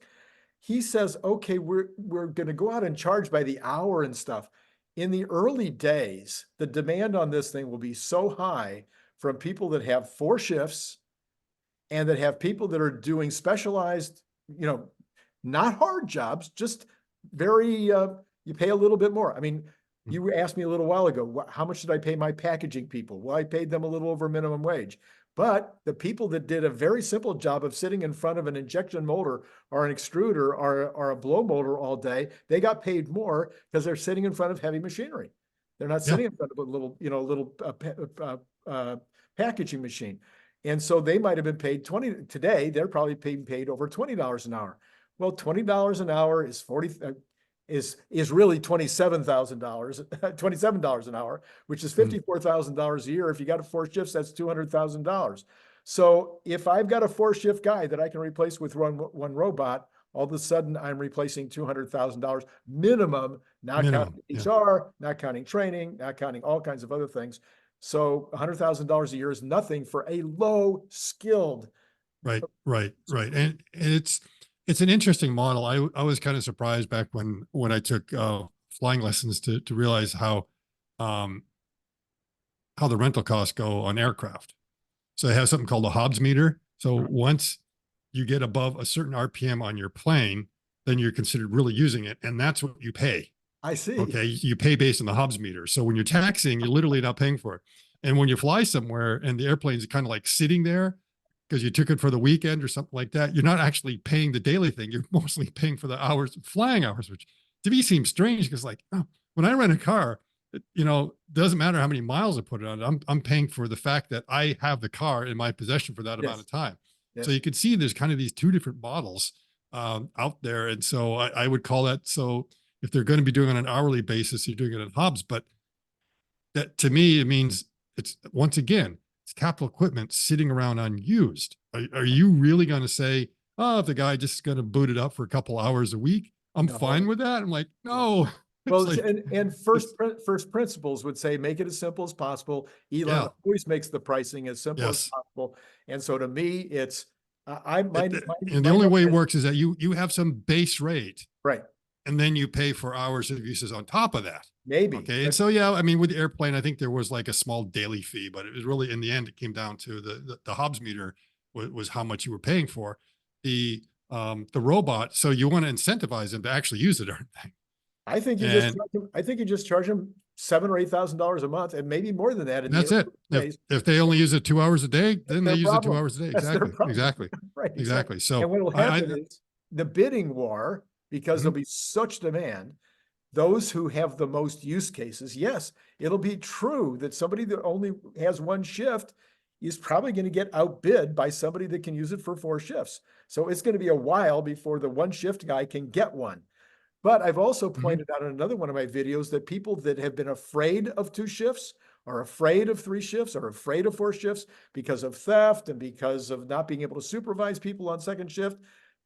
he says, okay, we're going to go out and charge by the hour and stuff. In the early days, the demand on this thing will be so high from people that have 4 shifts and that have people that are doing specialized, not hard jobs, just very, you pay a little bit more. I mean, you asked me a little while ago, how much did I pay my packaging people? Well, I paid them a little over minimum wage. But the people that did a very simple job of sitting in front of an injection motor or an extruder or a blow motor all day, they got paid more because they're sitting in front of heavy machinery. They're not sitting in front of a little packaging machine. And so they might have been paid 20 today. They're probably being paid over $20 an hour. Well, $20 an hour is is really $27 an hour, which is $54,000 a year. If you got 4 shifts, that's $200,000. So if I've got a 4-shift guy that I can replace with one robot, all of a sudden I'm replacing $200,000 minimum, not counting HR, not counting training, not counting all kinds of other things. So $100,000 a year is nothing for a low skilled. Right. And it's an interesting model. I was kind of surprised back when I took flying lessons to realize how the rental costs go on aircraft. So they have something called a Hobbs meter. So once you get above a certain RPM on your plane, then you're considered really using it. And that's what you pay. I see. Okay. You pay based on the Hobbs meter. So when you're taxiing, you're literally not paying for it. And when you fly somewhere and the airplane's kind of like sitting there because you took it for the weekend or something like that, you're not actually paying the daily thing. You're mostly paying for the flying hours, which to me seems strange because when I rent a car, it doesn't matter how many miles I put it on. I'm paying for the fact that I have the car in my possession for that amount of time. Yes. So you can see there's kind of these 2 different models out there. And so I would call that, so if they're going to be doing it on an hourly basis, you're doing it in Hobbs. But that to me, it means it's, once again, it's capital equipment sitting around unused. Are you really going to say, oh, if the guy just is going to boot it up for a couple hours a week, I'm fine with that? I'm like, no. Well, and first principles would say, make it as simple as possible. Elon always makes the pricing as simple as possible. And so to me, it's, and the only way it works is that you have some base rate. Right. And then you pay for hours of uses on top of that. Maybe. Okay. And so, yeah, I mean, with the airplane, I think there was like a small daily fee, but it was really, in the end, it came down to the Hobbs meter was how much you were paying for the robot. So you want to incentivize them to actually use the darn thing. I think you just charge them $7,000 or $8,000 a month, and maybe more than that. And that's it. If they only use it 2 hours a day, then they use it 2 hours a day. Exactly. Right. Exactly. So and what will happen is the bidding war, because there'll be such demand, those who have the most use cases, yes, it'll be true that somebody that only has one shift is probably going to get outbid by somebody that can use it for 4 shifts. So it's going to be a while before the one shift guy can get one. But I've also pointed out in another one of my videos that people that have been afraid of 2 shifts, are afraid of 3 shifts, are afraid of 4 shifts because of theft and because of not being able to supervise people on second shift,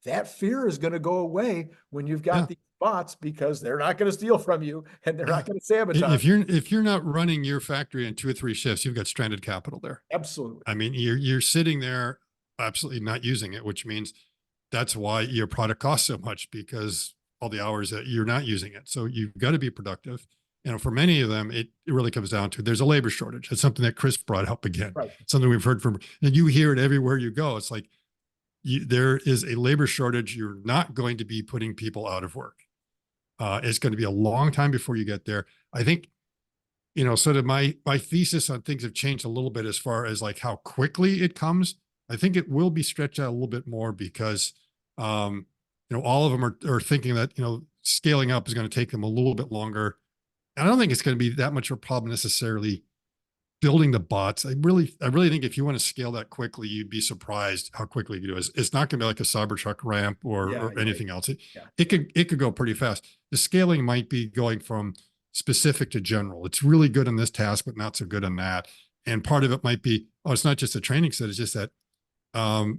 that fear is going to go away when you've got Yeah. these bots, because they're not going to steal from you and they're Yeah. not going to sabotage. If you're not running your factory in 2 or 3 shifts, you've got stranded capital there. Absolutely. I mean, you're sitting there absolutely not using it, which means that's why your product costs so much, because all the hours that you're not using it. So you've got to be productive. You know, for many of them, it really comes down to there's a labor shortage. It's something that Chris brought up again. Right. Something we've heard from, and you hear it everywhere you go. It's like there is a labor shortage. You're not going to be putting people out of work. It's going to be a long time before you get there. I think, you know, sort of my thesis on things have changed a little bit as far as like how quickly it comes. I think it will be stretched out a little bit more because, you know, all of them are thinking that, you know, scaling up is going to take them a little bit longer. And I don't think it's going to be that much of a problem necessarily building the bots. I really think if you want to scale that quickly, you'd be surprised how quickly you do it. It's not going to be like a Cybertruck ramp or anything else. It could go pretty fast. The scaling might be going from specific to general. It's really good in this task, but not so good in that. And part of it might be, oh, it's not just a training set. It's just that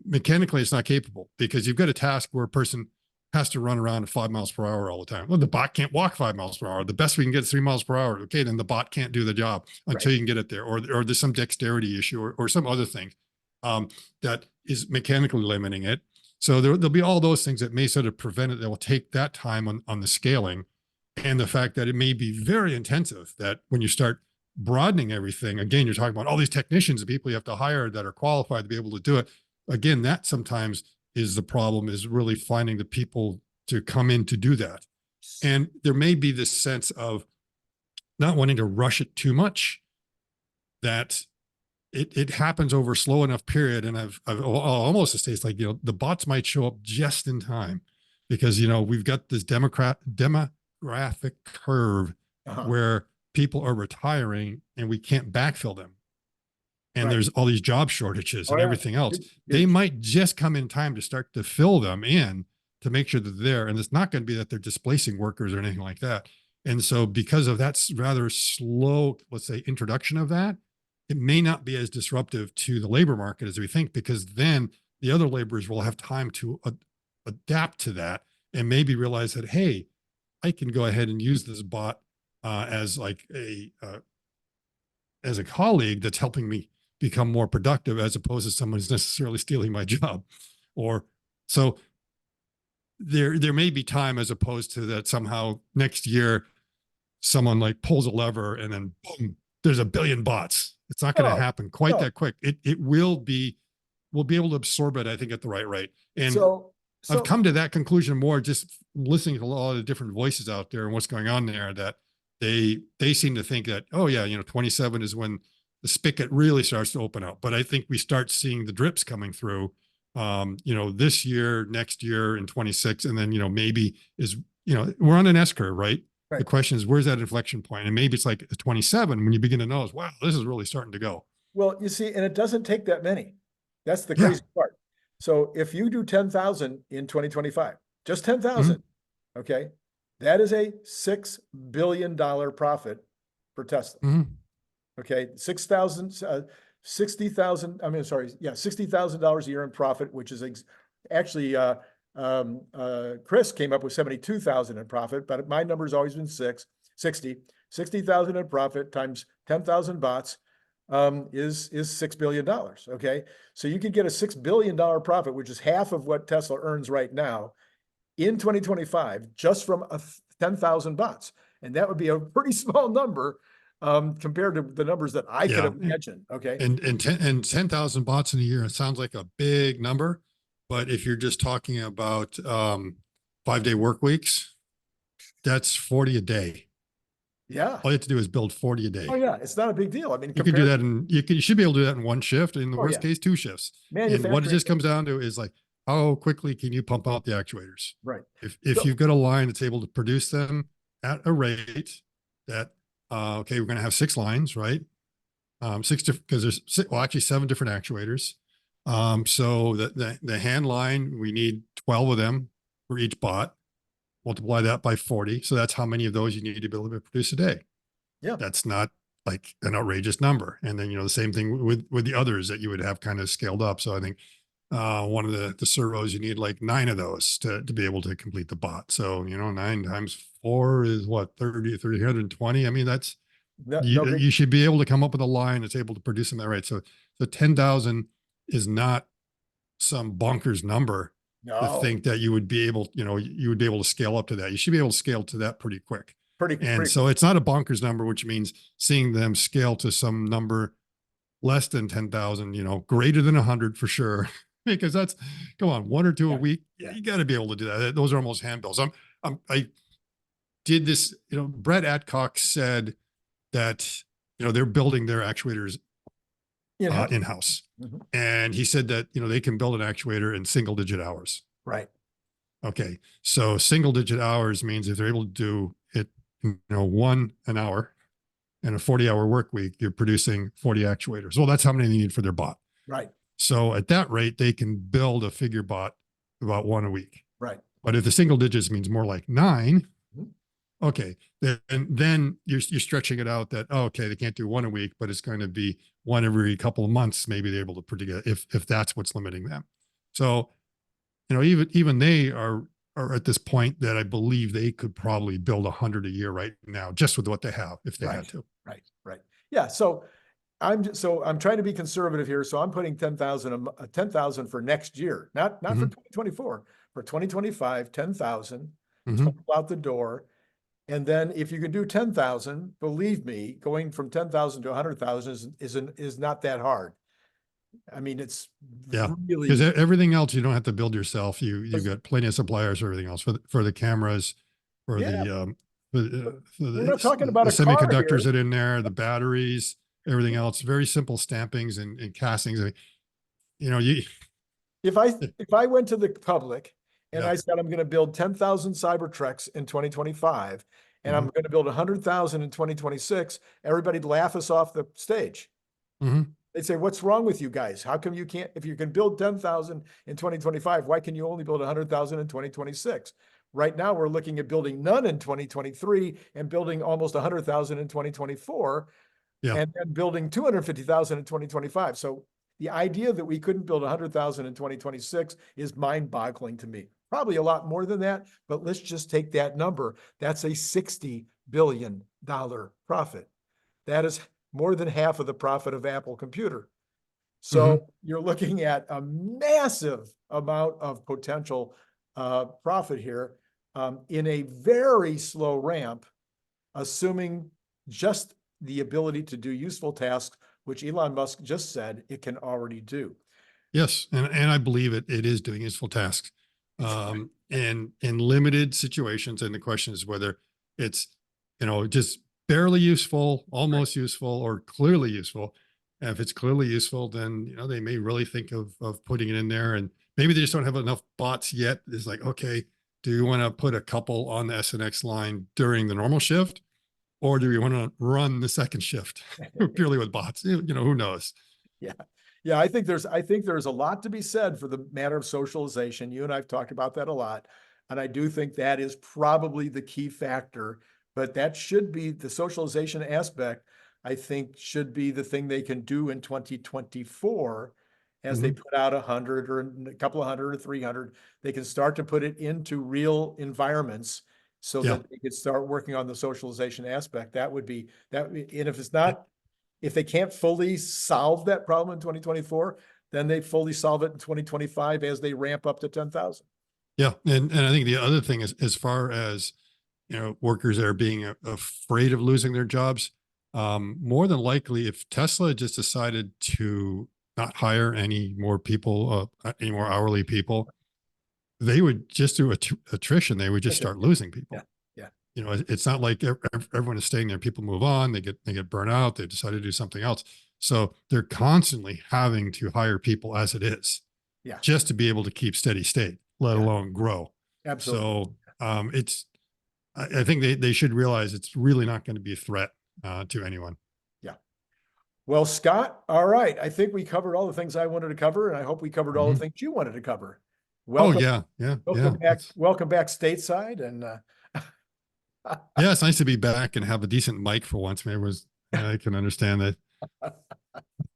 mechanically it's not capable, because you've got a task where a person has to run around at 5 miles per hour all the time. Well, the bot can't walk 5 miles per hour. The best we can get is 3 miles per hour. Okay, then the bot can't do the job until you can get it there, or there's some dexterity issue or some other thing that is mechanically limiting it. So there'll be all those things that may sort of prevent it. That will take that time on the scaling, and the fact that it may be very intensive. That when you start broadening everything, again, you're talking about all these technicians and people you have to hire that are qualified to be able to do it. Again, that sometimes is the problem, is really finding the people to come in to do that. And there may be this sense of not wanting to rush it too much, that it happens over a slow enough period. And I've almost say it's like, you know, the bots might show up just in time, because, you know, we've got this demographic curve where people are retiring and we can't backfill them. And there's all these job shortages and everything else. They might just come in time to start to fill them in, to make sure that they're there. And it's not going to be that they're displacing workers or anything like that. And so because of that rather slow, let's say, introduction of that, it may not be as disruptive to the labor market as we think, because then the other laborers will have time to adapt to that and maybe realize that, hey, I can go ahead and use this bot as like as a colleague that's helping me become more productive, as opposed to someone who's necessarily stealing my job. Or so there may be time, as opposed to that somehow next year someone like pulls a lever and then boom, there's 1 billion bots. It's not going to happen quite that quick. It will be, we'll be able to absorb it, I think, at the right rate. And so I've come to that conclusion more just listening to a lot of the different voices out there and what's going on there, that they seem to think that, oh yeah, you know, 27 is when the spigot really starts to open up. But I think we start seeing the drips coming through, you know, this year, next year in 26. And then, you know, maybe is, you know, we're on an S curve, right? The question is, where's that inflection point? And maybe it's like 27 when you begin to notice, wow, this is really starting to go. Well, you see, and it doesn't take that many. That's the crazy part. So if you do 10,000 in 2025, just 10,000, okay, that is a $6 billion profit for Tesla. Okay, 60,000, I mean, sorry, yeah, $60,000 a year in profit, which is actually, Chris came up with 72,000 in profit, but my number's always been 60,000 in profit times 10,000 bots is $6 billion. Okay, so you can get a $6 billion profit, which is half of what Tesla earns right now in 2025, just from 10,000 bots, and that would be a pretty small number compared to the numbers that I could have imagined. Okay. And 10,000 bots in a year, it sounds like a big number, but if you're just talking about 5-day work weeks, that's 40 a day. Yeah. All you have to do is build 40 a day. Oh yeah. It's not a big deal. I mean, you can do that you should be able to do that in 1 shift, in the worst case, 2 shifts. And what it just comes down to is like, how quickly can you pump out the actuators? Right. If you've got a line that's able to produce them at a rate that, okay, we're going to have 6 lines, right? Six different, because there's well, actually 7 different actuators. So the hand line, we need 12 of them for each bot. Multiply that by 40. So that's how many of those you need to be able to produce a day. Yeah. That's not like an outrageous number. And then, the same thing with the others that you would have kind of scaled up. So I think one of the servos, you need like 9 of those to be able to complete the bot. So, 9 times 4 is what, 320. I mean, that's, you should be able to come up with a line that's able to produce them that rate. So 10,000 is not some bonkers number to think that you would be able, you would be able to scale up to that. You should be able to scale to that pretty quick. And so it's not a bonkers number, which means seeing them scale to some number less than 10,000, greater than 100 for sure. Because that's, come on, 1 or 2 a week. You got to be able to do that. Those are almost handbills. I did this, Brett Adcock said that, they're building their actuators in-house. Mm-hmm. And he said that, they can build an actuator in single-digit hours. Right. Okay. So single-digit hours means if they're able to do it, 1 an hour and a 40-hour work week, you're producing 40 actuators. Well, that's how many they need for their bot. Right. So at that rate, they can build a figure bot about 1 a week. Right. But if the single digits means more like 9, okay, then you're stretching it out that, okay, they can't do 1 a week, but it's going to be 1 every couple of months. Maybe they're able to put together if that's what's limiting them. So, even they are at this point that I believe they could probably build 100 a year right now, just with what they have, if they had to. Right. Yeah. So I'm trying to be conservative here. So I'm putting 10,000 for next year, not for 2024, for 2025, 10,000 out the door. And then if you can do 10,000, believe me, going from 10,000 to 100,000 is not that hard. I mean, it's really, because everything else you don't have to build yourself. You've got plenty of suppliers for everything else, for the cameras, for the we're not talking about the a car semiconductors here. that are in there, the batteries, everything else. Very simple stampings and castings. If I went to the public and I said I'm going to build 10,000 Cybertrucks in 2025, and I'm going to build 100,000 in 2026, everybody'd laugh us off the stage. They'd say, "What's wrong with you guys? How come you can't? If you can build 10,000 in 2025, why can you only build 100,000 in 2026?" Right now, we're looking at building none in 2023 and building almost 100,000 in 2024, and then building 250,000 in 2025. So the idea that we couldn't build 100,000 in 2026 is mind-boggling to me. Probably a lot more than that, but let's just take that number. That's a $60 billion profit. That is more than half of the profit of Apple Computer. So you're looking at a massive amount of potential profit here in a very slow ramp, assuming just the ability to do useful tasks, which Elon Musk just said it can already do. Yes, and I believe it is doing useful tasks and in limited situations. And the question is whether it's, just barely useful, almost useful, or clearly useful. And if it's clearly useful, then, they may really think of putting it in there. And maybe they just don't have enough bots yet. It's like, okay, do you want to put a couple on the SNX line during the normal shift? Or do we want to run the second shift purely with bots? Who knows? Yeah. I think there's a lot to be said for the matter of socialization. You and I've talked about that a lot. And I do think that is probably the key factor, but that should be the socialization aspect, I think, should be the thing they can do in 2024 as they put out 100 or a couple of 100 or 300. They can start to put it into real environments so that they could start working on the socialization aspect. That would be that. And if it's not, if they can't fully solve that problem in 2024, then they fully solve it in 2025 as they ramp up to 10,000. Yeah. And I think the other thing is, as far as, workers that are being afraid of losing their jobs, more than likely, if Tesla just decided to not hire any more people, any more hourly people, they would just do attrition. They would just start losing people. It's not like everyone is staying there. People move on, they get burnt out. They decide to do something else. So they're constantly having to hire people as it is, just to be able to keep steady state, let alone grow. Absolutely. So I think they should realize it's really not going to be a threat to anyone. Well, Scott, all right. I think we covered all the things I wanted to cover, and I hope we covered all the Mhm. things you wanted to cover. Oh Welcome, yeah, yeah, welcome yeah. back, welcome back stateside. And Yeah, it's nice to be back and have a decent mic for once. Maybe I can understand that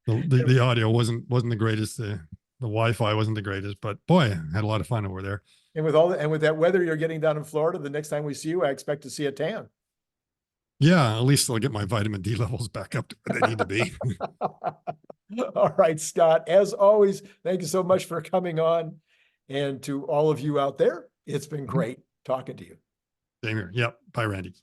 the audio wasn't the greatest. The Wi-Fi wasn't the greatest, but boy, I had a lot of fun over there. and with all and with that weather you're getting down in Florida, the next time we see you, I expect to see a tan. Yeah, at least I'll get my vitamin D levels back up to where they need to be. All right, Scott, as always, thank you so much for coming on. And to all of you out there, it's been great talking to you. Same here. Yep. Bye, Randy.